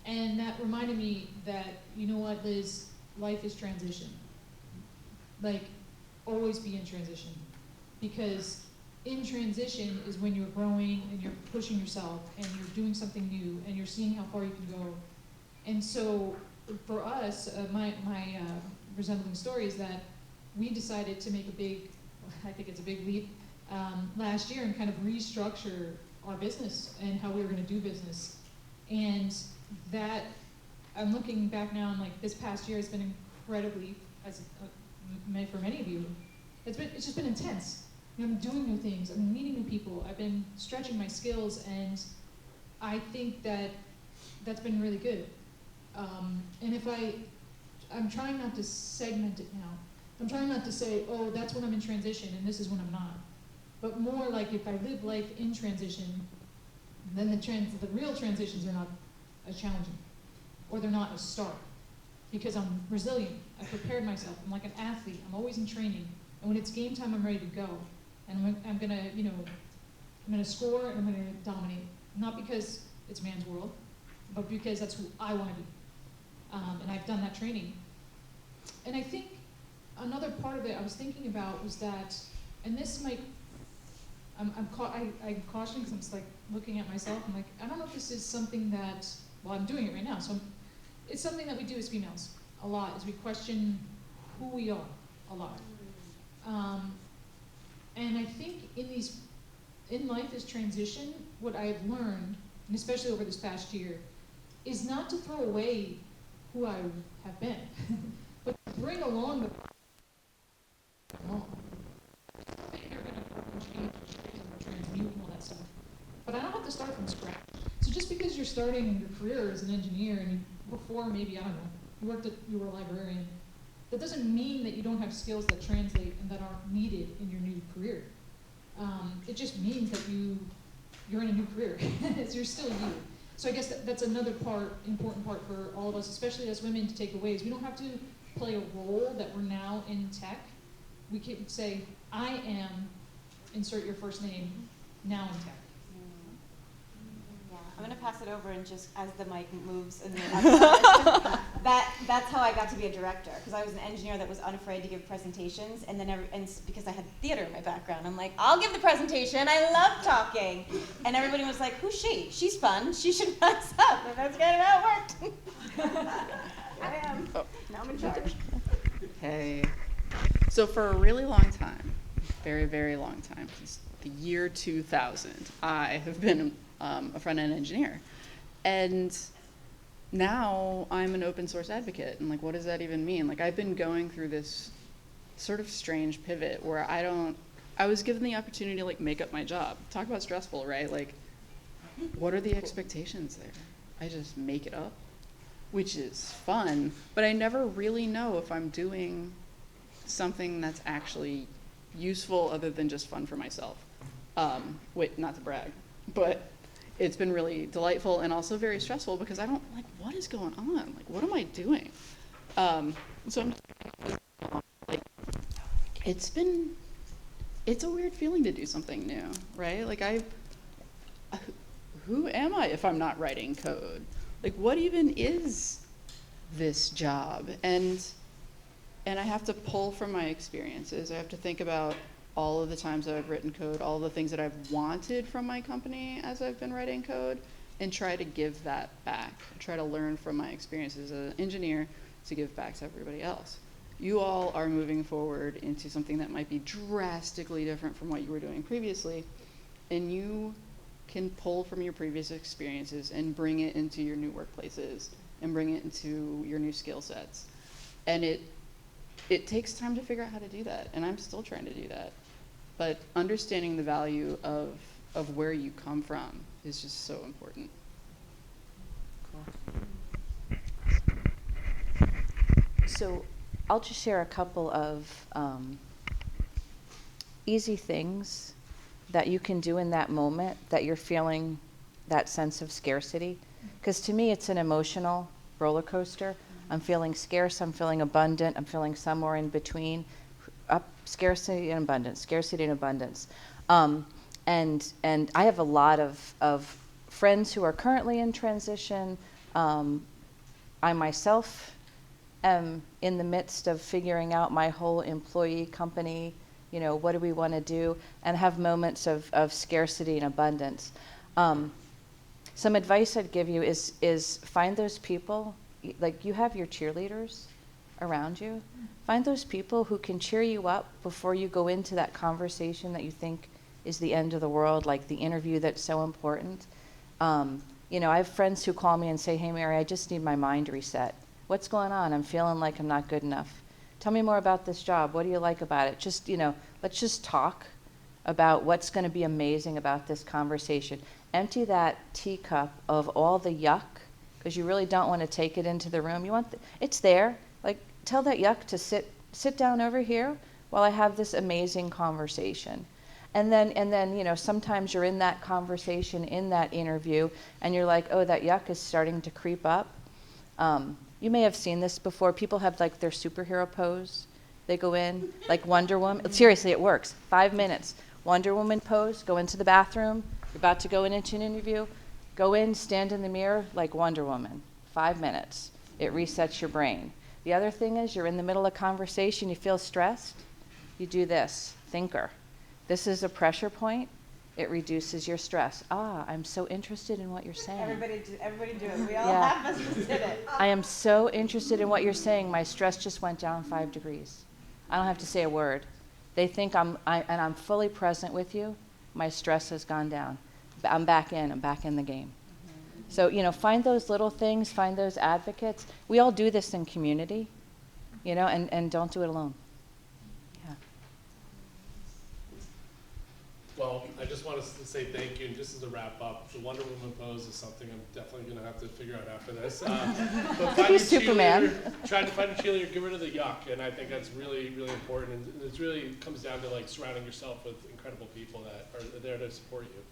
And that reminded me that, you know what, Liz, life is transition. Like, always be in transition. Because in transition is when you're growing and you're pushing yourself and you're doing something new and you're seeing how far you can go. And so for us, my resembling story is that we decided to make I think it's a big leap, last year, and kind of restructure our business and how we were going to do business. And that, I'm looking back now, and like this past year has been incredibly, for many of you, it's just been intense. I'm doing new things, I'm meeting new people, I've been stretching my skills, and I think that's been really good. And I'm trying not to segment it now. I'm trying not to say, oh, that's when I'm in transition and this is when I'm not. But more like, if I live life in transition, then the real transitions are not as challenging, or they're not as stark, because I'm resilient. I prepared myself. I'm like an athlete. I'm always in training. And when it's game time, I'm ready to go. And I'm gonna score and I'm gonna dominate. Not because it's man's world, but because that's who I want to be. And I've done that training. And I think another part of it I was thinking about was that, and this might, I'm cautioning because I'm just like looking at myself. I'm like, I don't know if this is something that, well, I'm doing it right now. So it's something that we do as females a lot, is we question who we are a lot. And I think in life is transition, what I have learned, and especially over this past year, is not to throw away who I have been, but to bring along the along. You're going to work and change and transmute and all that stuff. But I don't have to start from scratch. So just because you're starting in your career as an engineer and before maybe, I don't know, you were a librarian, that doesn't mean that you don't have skills that translate and that aren't needed in your new career. It just means that you're in a new career. So you're still you. So I guess that's another important part for all of us, especially as women, to take away is we don't have to play a role that we're now in tech. We can say, I am, insert your first name, now in tech. Yeah, I'm going to pass it over and just as the mic moves in the other that's how I got to be a director, because I was an engineer that was unafraid to give presentations, and then because I had theater in my background, I'm like, I'll give the presentation, I love talking. And everybody was like, who's she? She's fun, she should rise up. And that's kind of how it worked. I am. Oh. Now I'm in charge. Hey. So for a really long time, very, very long time, since the year 2000, I have been a front-end engineer. And now I'm an open source advocate. And like, what does that even mean? Like, I've been going through this sort of strange pivot where I was given the opportunity to like make up my job. Talk about stressful, right? Like, what are the expectations there? I just make it up, which is fun, but I never really know if I'm doing something that's actually useful other than just fun for myself. Wait, not to brag, but it's been really delightful and also very stressful because I don't, like, what is going on? Like, what am I doing? So I'm like, it's a weird feeling to do something new, right? Like, who am I if I'm not writing code? Like, what even is this job? And I have to pull from my experiences. I have to think about all of the times that I've written code, all of the things that I've wanted from my company as I've been writing code, and try to give that back. Try to learn from my experiences as an engineer to give back to everybody else. You all are moving forward into something that might be drastically different from what you were doing previously, and you can pull from your previous experiences and bring it into your new workplaces and bring it into your new skill sets. And it takes time to figure out how to do that, and I'm still trying to do that. But understanding the value of where you come from is just so important. Cool. So I'll just share a couple of easy things that you can do in that moment that you're feeling that sense of scarcity. Because to me, it's an emotional roller coaster. I'm feeling scarce, I'm feeling abundant, I'm feeling somewhere in between. Scarcity and abundance, scarcity and abundance. And I have a lot of friends who are currently in transition. I myself am in the midst of figuring out my whole employee company, what do we want to do, and have moments of scarcity and abundance. Some advice I'd give you is find those people, like you have your cheerleaders around you. Find those people who can cheer you up before you go into that conversation that you think is the end of the world, like the interview that's so important. I have friends who call me and say, hey, Mary, I just need my mind reset. What's going on? I'm feeling like I'm not good enough. Tell me more about this job. What do you like about it? Just, let's just talk about what's going to be amazing about this conversation. Empty that teacup of all the yuck, because you really don't want to take it into the room. It's there. Like, tell that yuck to sit down over here while I have this amazing conversation. And then, sometimes you're in that conversation, in that interview, and you're like, oh, that yuck is starting to creep up. You may have seen this before. People have like their superhero pose. They go in like Wonder Woman. Seriously, it works. 5 minutes. Wonder Woman pose, go into the bathroom. You're about to go into an interview. Go in, stand in the mirror like Wonder Woman. 5 minutes. It resets your brain. The other thing is you're in the middle of conversation, you feel stressed. You do this, thinker. This is a pressure point. It reduces your stress. I'm so interested in what you're saying. Everybody do it. We all have us did it. I am so interested in what you're saying. My stress just went down 5 degrees. I don't have to say a word. They think I'm fully present with you. My stress has gone down. I'm back in the game. So, find those little things, find those advocates. We all do this in community, and don't do it alone. Yeah. Well, I just want to say thank you, and just as a wrap up, the Wonder Woman pose is something I'm definitely going to have to figure out after this. But find be your Superman. Try to find a cheerleader, get rid of the yuck, and I think that's really, really important. And it really comes down to like surrounding yourself with incredible people that are there to support you.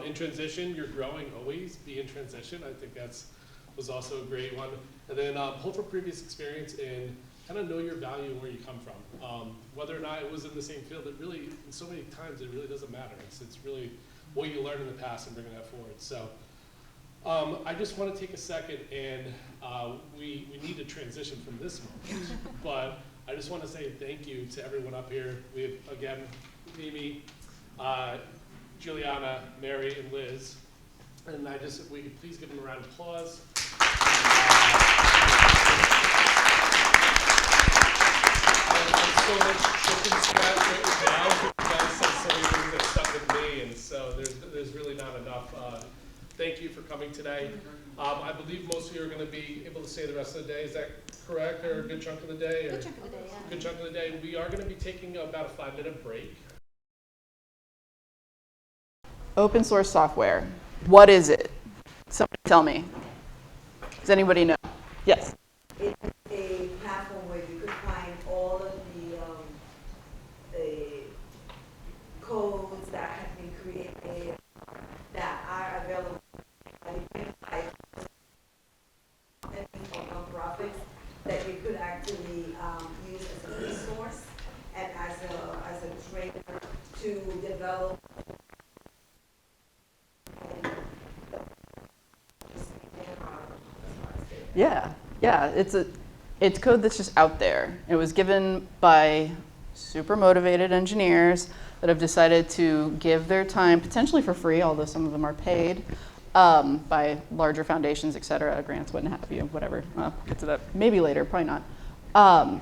In transition, you're growing always. Be in transition. I think was also a great one. And then hold for previous experience and kind of know your value and where you come from. Whether or not it was in the same field, it really, so many times, it really doesn't matter. It's really what you learned in the past and bringing that forward. So I just want to take a second, and we need to transition from this moment. But I just want to say thank you to everyone up here. We have, again, Mimi, Juliana, Mary, and Liz. And if we could please give them a round of applause. So much chicken scratch right now. You guys said so many things that stuck with me, and so there's really not enough. Thank you for coming today. I believe most of you are going to be able to stay the rest of the day. Is that correct, or a good chunk of the day? Good chunk of the day, yeah. Good chunk of the day. We are going to be taking about a 5-minute break. Open source software. What is it? Somebody tell me. Does anybody know? Yes. It's a platform where you could find all of the codes that have been created that are available by nonprofits that you could actually use as a resource and as a trainer to develop. Yeah, it's code that's just out there. It was given by super motivated engineers that have decided to give their time, potentially for free, although some of them are paid, by larger foundations, et cetera, grants, what have you, whatever. I'll get to that maybe later, probably not.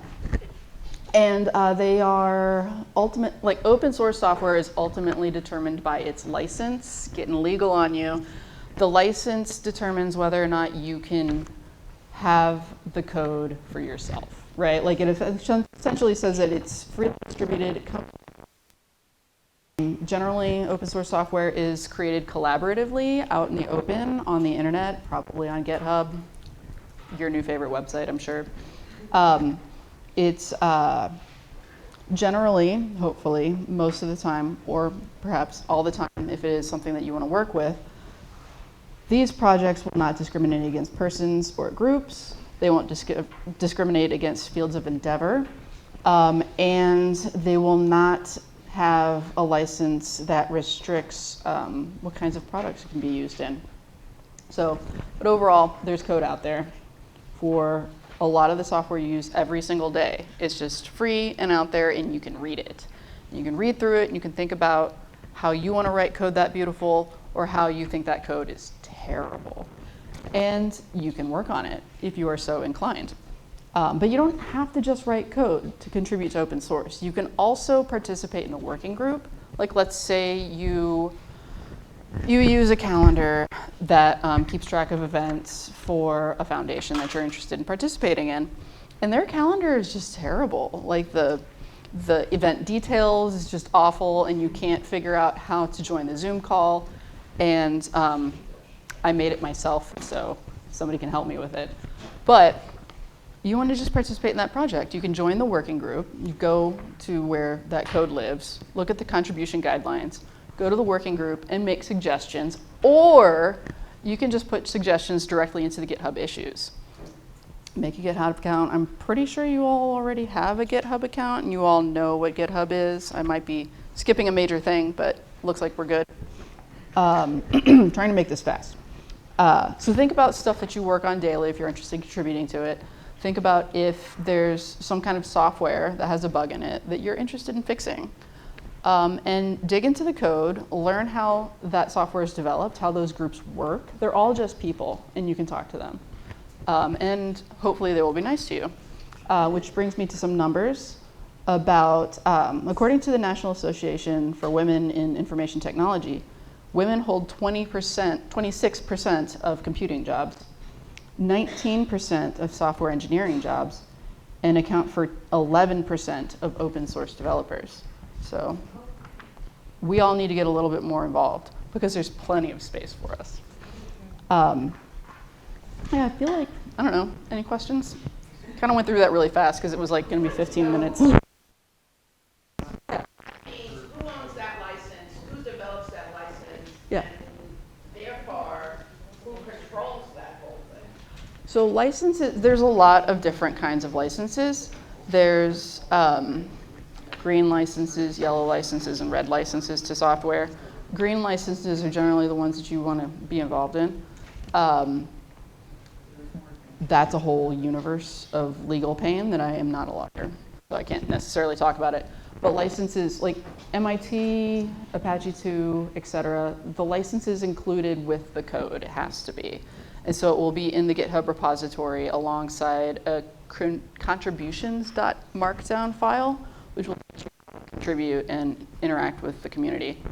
And they are open source software is ultimately determined by its license, getting legal on you. The license determines whether or not you can have the code for yourself, right? Like it essentially says that it's freely distributed. Generally, open source software is created collaboratively out in the open on the internet, probably on GitHub, your new favorite website, I'm sure. It's generally, hopefully, most of the time, or perhaps all the time, if it is something that you want to work with, these projects will not discriminate against persons or groups. They won't discriminate against fields of endeavor. And they will not have a license that restricts what kinds of products it can be used in. So, but overall, there's code out there for a lot of the software you use every single day. It's just free and out there, and you can read it. You can read through it, and you can think about how you want to write code that beautiful, or how you think that code is terrible. And you can work on it if you are so inclined. But you don't have to just write code to contribute to open source. You can also participate in a working group. Like let's say you use a calendar that keeps track of events for a foundation that you're interested in participating in. And their calendar is just terrible. Like the event details is just awful, and you can't figure out how to join the Zoom call. And I made it myself, so somebody can help me with it. But you want to just participate in that project. You can join the working group. You go to where that code lives, look at the contribution guidelines, go to the working group and make suggestions, or you can just put suggestions directly into the GitHub issues. Make a GitHub account. I'm pretty sure you all already have a GitHub account and you all know what GitHub is. I might be skipping a major thing, but looks like we're good. Trying to make this fast. So think about stuff that you work on daily if you're interested in contributing to it. Think about if there's some kind of software that has a bug in it that you're interested in fixing. And dig into the code, learn how that software is developed, how those groups work. They're all just people, and you can talk to them. And hopefully they will be nice to you. Which brings me to some numbers about, according to the National Association for Women in Information Technology, Women hold 26% of computing jobs, 19% of software engineering jobs, and account for 11% of open source developers. So we all need to get a little bit more involved because there's plenty of space for us. Yeah, I feel like, I don't know, any questions? Kind of went through that really fast because it was like going to be 15 minutes. Who owns that license? Who develops that license? Yeah. And therefore, who controls that whole thing? So licenses, there's a lot of different kinds of licenses. There's green licenses, yellow licenses, and red licenses to software. Green licenses are generally the ones that you want to be involved in. That's a whole universe of legal pain that I am not a lawyer, so I can't necessarily talk about it. But licenses like MIT, Apache 2, etc., the license is included with the code. It has to be. And so it will be in the GitHub repository alongside a contributions.markdown file, which will contribute and interact with the community.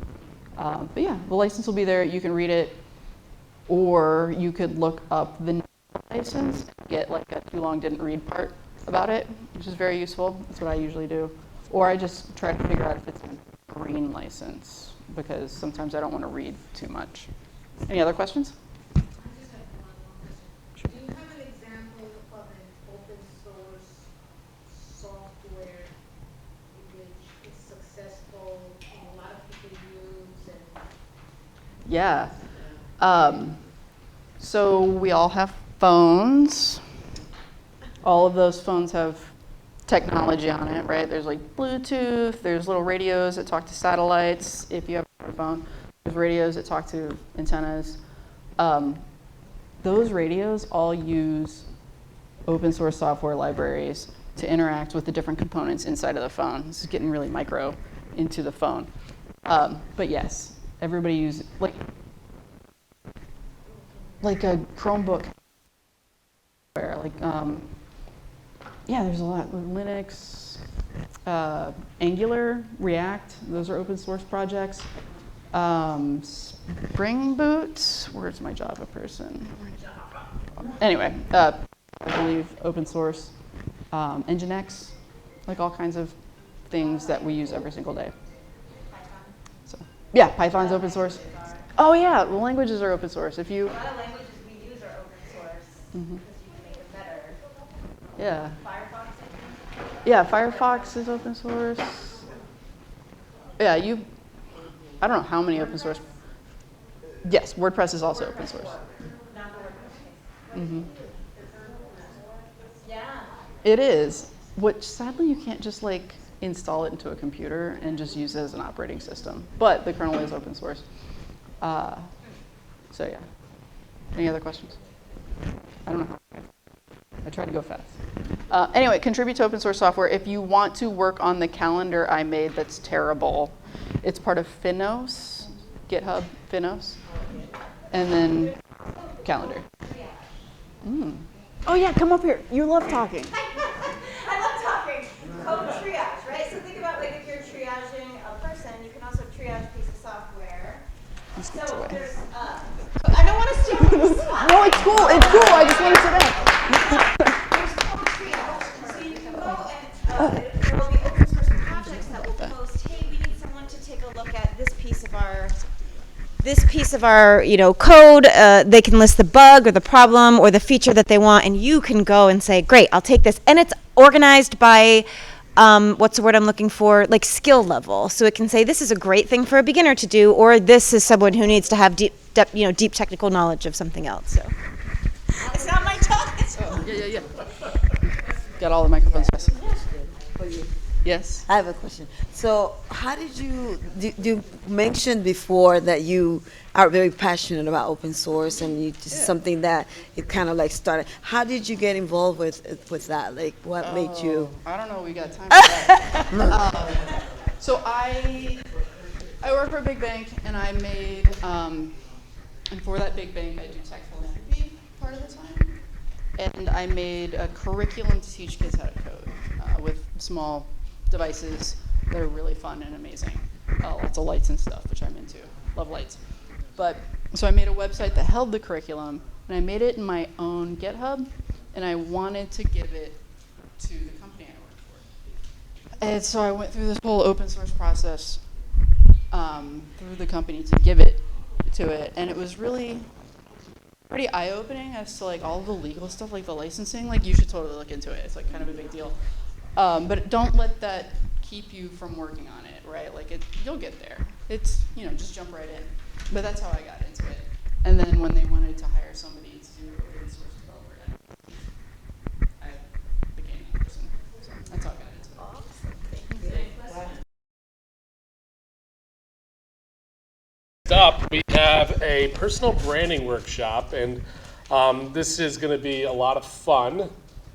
But yeah, the license will be there. You can read it, or you could look up the license, get like a too long didn't read part about it, which is very useful. That's what I usually do. Or I just try to figure out if it's a green license, because sometimes I don't want to read too much. Any other questions? I just have one question. Do you have an example of an open source software which is successful and a lot of people use? And Yeah. So we all have phones. All of those phones have technology on it, right? There's like Bluetooth, there's little radios that talk to satellites if you have a phone. There's radios that talk to antennas. Those radios all use open source software libraries to interact with the different components inside of the phone. This is getting really micro into the phone. But yes, everybody uses, like a Chromebook, yeah, there's a lot. Linux, Angular, React, those are open source projects. Spring Boot, where's my Java person? Anyway, I believe open source. Nginx, like all kinds of things that we use every single day. So, yeah, Python's open source. Oh yeah, the languages are open source. If you. A lot of languages we use are open source because you can make it better. Yeah. Firefox. Yeah, Firefox is open source. Yeah, I don't know how many open source. Yes, WordPress is also open source. Not the WordPress. Mm-hmm. Yeah. It is, which sadly you can't just like install it into a computer and just use it as an operating system. But the kernel is open source. So yeah. Any other questions? I don't know. I tried to go fast. Anyway, contribute to open source software. If you want to work on the calendar I made that's terrible, it's part of Finos, GitHub, Finos, and then calendar. Oh yeah, come up here. You love talking. I love talking. Code triage, right? So think about like if you're triaging a person, you can also triage a piece of software. So there's, I don't want to sit on the spot. No, it's cool. It's cool. I just want to sit down. There's code triage. So you can go and there will be open source projects that will post, hey, we need someone to take a look at this piece of our code. They can list the bug or the problem or the feature that they want, and you can go and say, great, I'll take this. And it's organized by what's the word I'm looking for? Like skill level. So it can say this is a great thing for a beginner to do, or this is someone who needs to have deep technical knowledge of something else. So it's not my talk. Yeah. Got all the microphones. Yes. I have a question. So how did you mentioned before that you are very passionate about open source and you just something that it kind of like started. How did you get involved with that? Like what made you? I don't know. We got time for that. So I work for a big bank, and I made and for that big bank I do tech philanthropy part of the time, and I made a curriculum to teach kids how to code with small devices that are really fun and amazing. Lots of lights and stuff, which I'm into. Love lights. But so I made a website that held the curriculum, and I made it in my own GitHub, and I wanted to give it to the company I worked for. And so I went through this whole open source process through the company to give it to it, and it was really pretty eye-opening as to like all the legal stuff, like the licensing. Like you should totally look into it. It's like kind of a big deal. But don't let that keep you from working on it, right? Like you'll get there. It's, just jump right in. But that's how I got into it. And then when they wanted to hire somebody to do open source developer, I became that person. So that's how I got into it. Awesome. Thank you. Wow. Next up, we have a personal branding workshop, and this is going to be a lot of fun,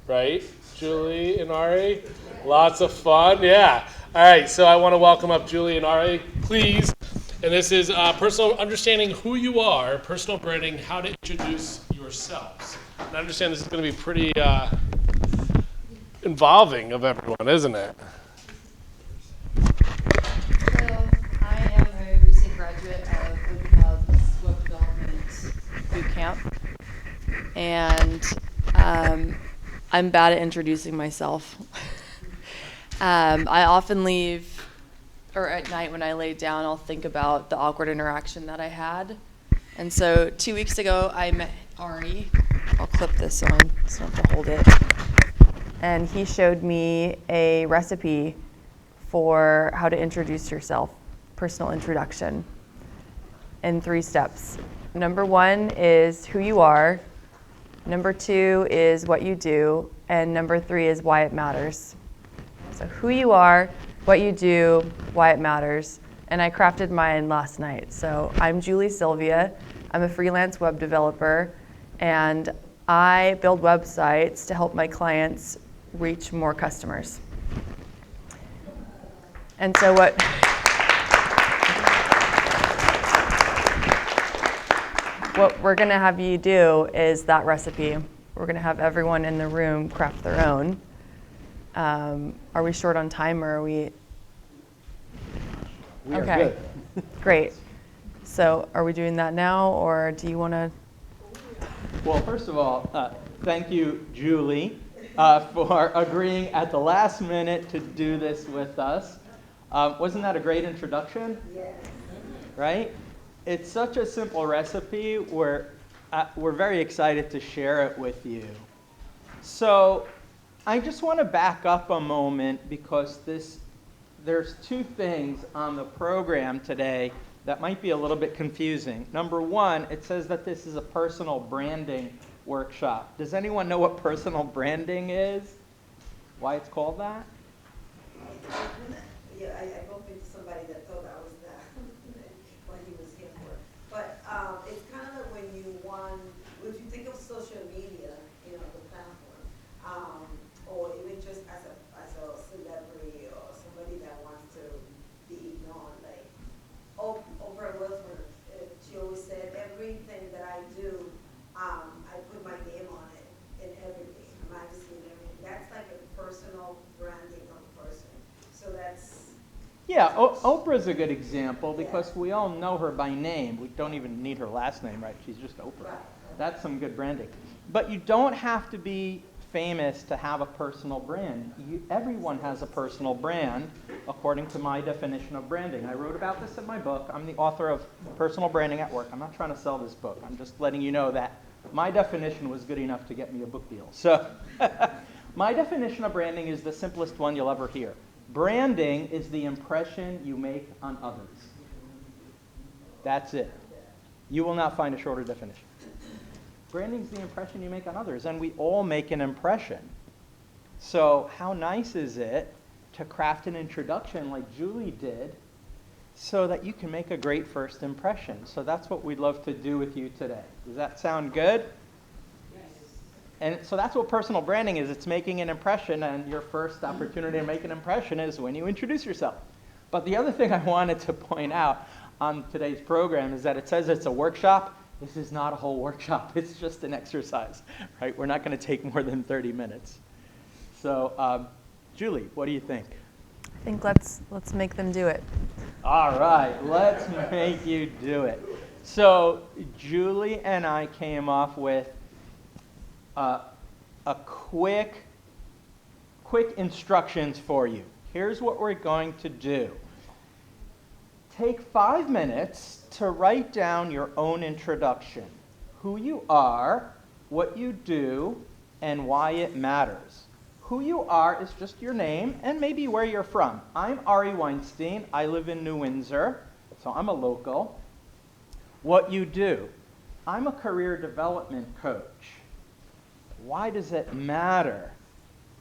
right, Julie and Ari? Lots of fun, yeah. All right, so I want to welcome up Julie and Ari, please. And this is personal understanding who you are, personal branding, how to introduce yourselves. And I understand this is going to be pretty involving of everyone, isn't it? So I am a recent graduate of OpenHub's Web Development Bootcamp, and I'm bad at introducing myself. I often leave, or at night when I lay down, I'll think about the awkward interaction that I had. And so 2 weeks ago, I met Ari. I'll clip this on so I don't have to hold it. And he showed me a recipe for how to introduce yourself, personal introduction, in 3 steps. Number 1 is who you are. Number 2 is what you do. And number 3 is why it matters. So who you are, what you do, why it matters. And I crafted mine last night. So I'm Julie Sylvia. I'm a freelance web developer, and I build websites to help my clients reach more customers. And so what we're going to have you do is that recipe. We're going to have everyone in the room craft their own. Are we short on time, or are we? We are okay, good. Great. So are we doing that now, or do you want to? Well, first of all, thank you, Julie, for agreeing at the last minute to do this with us. Wasn't that a great introduction? Yes. Right? It's such a simple recipe. We're very excited to share it with you. So I just want to back up a moment because there's 2 things on the program today that might be a little bit confusing. Number 1, it says that this is a personal branding workshop. Does anyone know what personal branding is? Why it's called that? Yeah, I bumped into somebody that thought that was that what he was here for. But it's kind of like when you think of social media, the platform, or even just as a celebrity or somebody that wants to be known, like Oprah Winfrey, she always said, everything that I do, I put my name on it in everything, a magazine, everything. That's like a personal branding of a person. So that's... Yeah, Oprah's a good example because we all know her by name. We don't even need her last name, right? She's just Oprah. Right. That's some good branding. But you don't have to be famous to have a personal brand. Everyone has a personal brand, according to my definition of branding. I wrote about this in my book. I'm the author of Personal Branding at Work. I'm not trying to sell this book. I'm just letting you know that my definition was good enough to get me a book deal. So my definition of branding is the simplest one you'll ever hear. Branding is the impression you make on others. That's it. You will not find a shorter definition. Branding is the impression you make on others, and we all make an impression. So how nice is it to craft an introduction like Julie did so that you can make a great first impression? So that's what we'd love to do with you today. Does that sound good? Yes. And so that's what personal branding is. It's making an impression, and your first opportunity to make an impression is when you introduce yourself. But the other thing I wanted to point out on today's program is that it says it's a workshop. This is not a whole workshop. It's just an exercise, right? We're not going to take more than 30 minutes. So, Julie, what do you think? I think let's make them do it. All right, let's make you do it. So Julie and I came up with a quick instructions for you. Here's what we're going to do. Take 5 minutes to write down your own introduction. Who you are, what you do, and why it matters. Who you are is just your name and maybe where you're from. I'm Ari Weinstein. I live in New Windsor, so I'm a local. What you do. I'm a career development coach. Why does it matter?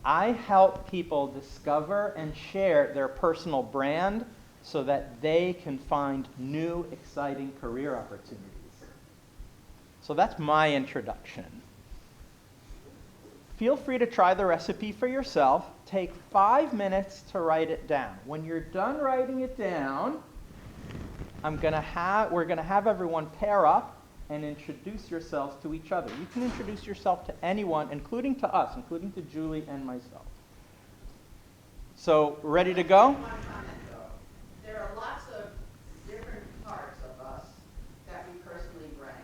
I help people discover and share their personal brand so that they can find new, exciting career opportunities. So that's my introduction. Feel free to try the recipe for yourself. Take 5 minutes to write it down. When you're done writing it down, we're going to have everyone pair up and introduce yourselves to each other. You can introduce yourself to anyone, including to us, including to Julie and myself. So, ready to go? There are lots of different parts of us that we personally brand.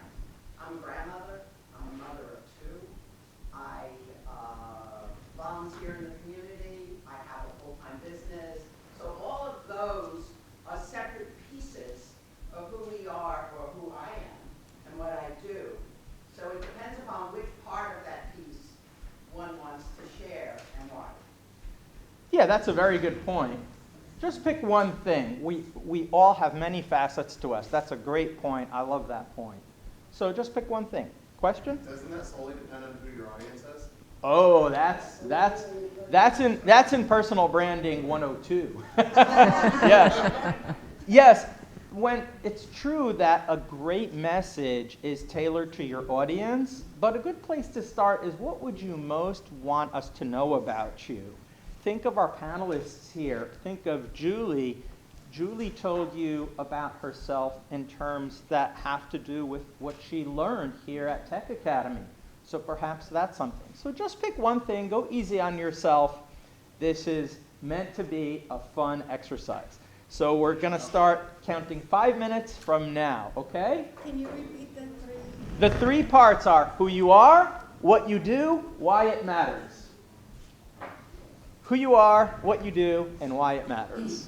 I'm a grandmother. I'm a mother of 2. I volunteer in the community. I have a full-time business. So all of those are separate pieces of who we are or who I am and what I do. So it depends upon which part of that piece one wants to share and why. Yeah, that's a very good point. Just pick one thing. We all have many facets to us. That's a great point. I love that point. So just pick one thing. Question? Doesn't that solely depend on who your audience is? Oh, that's in personal branding 102. Yes. Yes. When it's true that a great message is tailored to your audience, but a good place to start is what would you most want us to know about you? Think of our panelists here. Think of Julie. Julie told you about herself in terms that have to do with what she learned here at Tech Academy. So perhaps that's something. So just pick one thing. Go easy on yourself. This is meant to be a fun exercise. So we're going to start counting 5 minutes from now, okay? Can you repeat the 3? The 3 parts are who you are, what you do, why it matters. Who you are, what you do, and why it matters.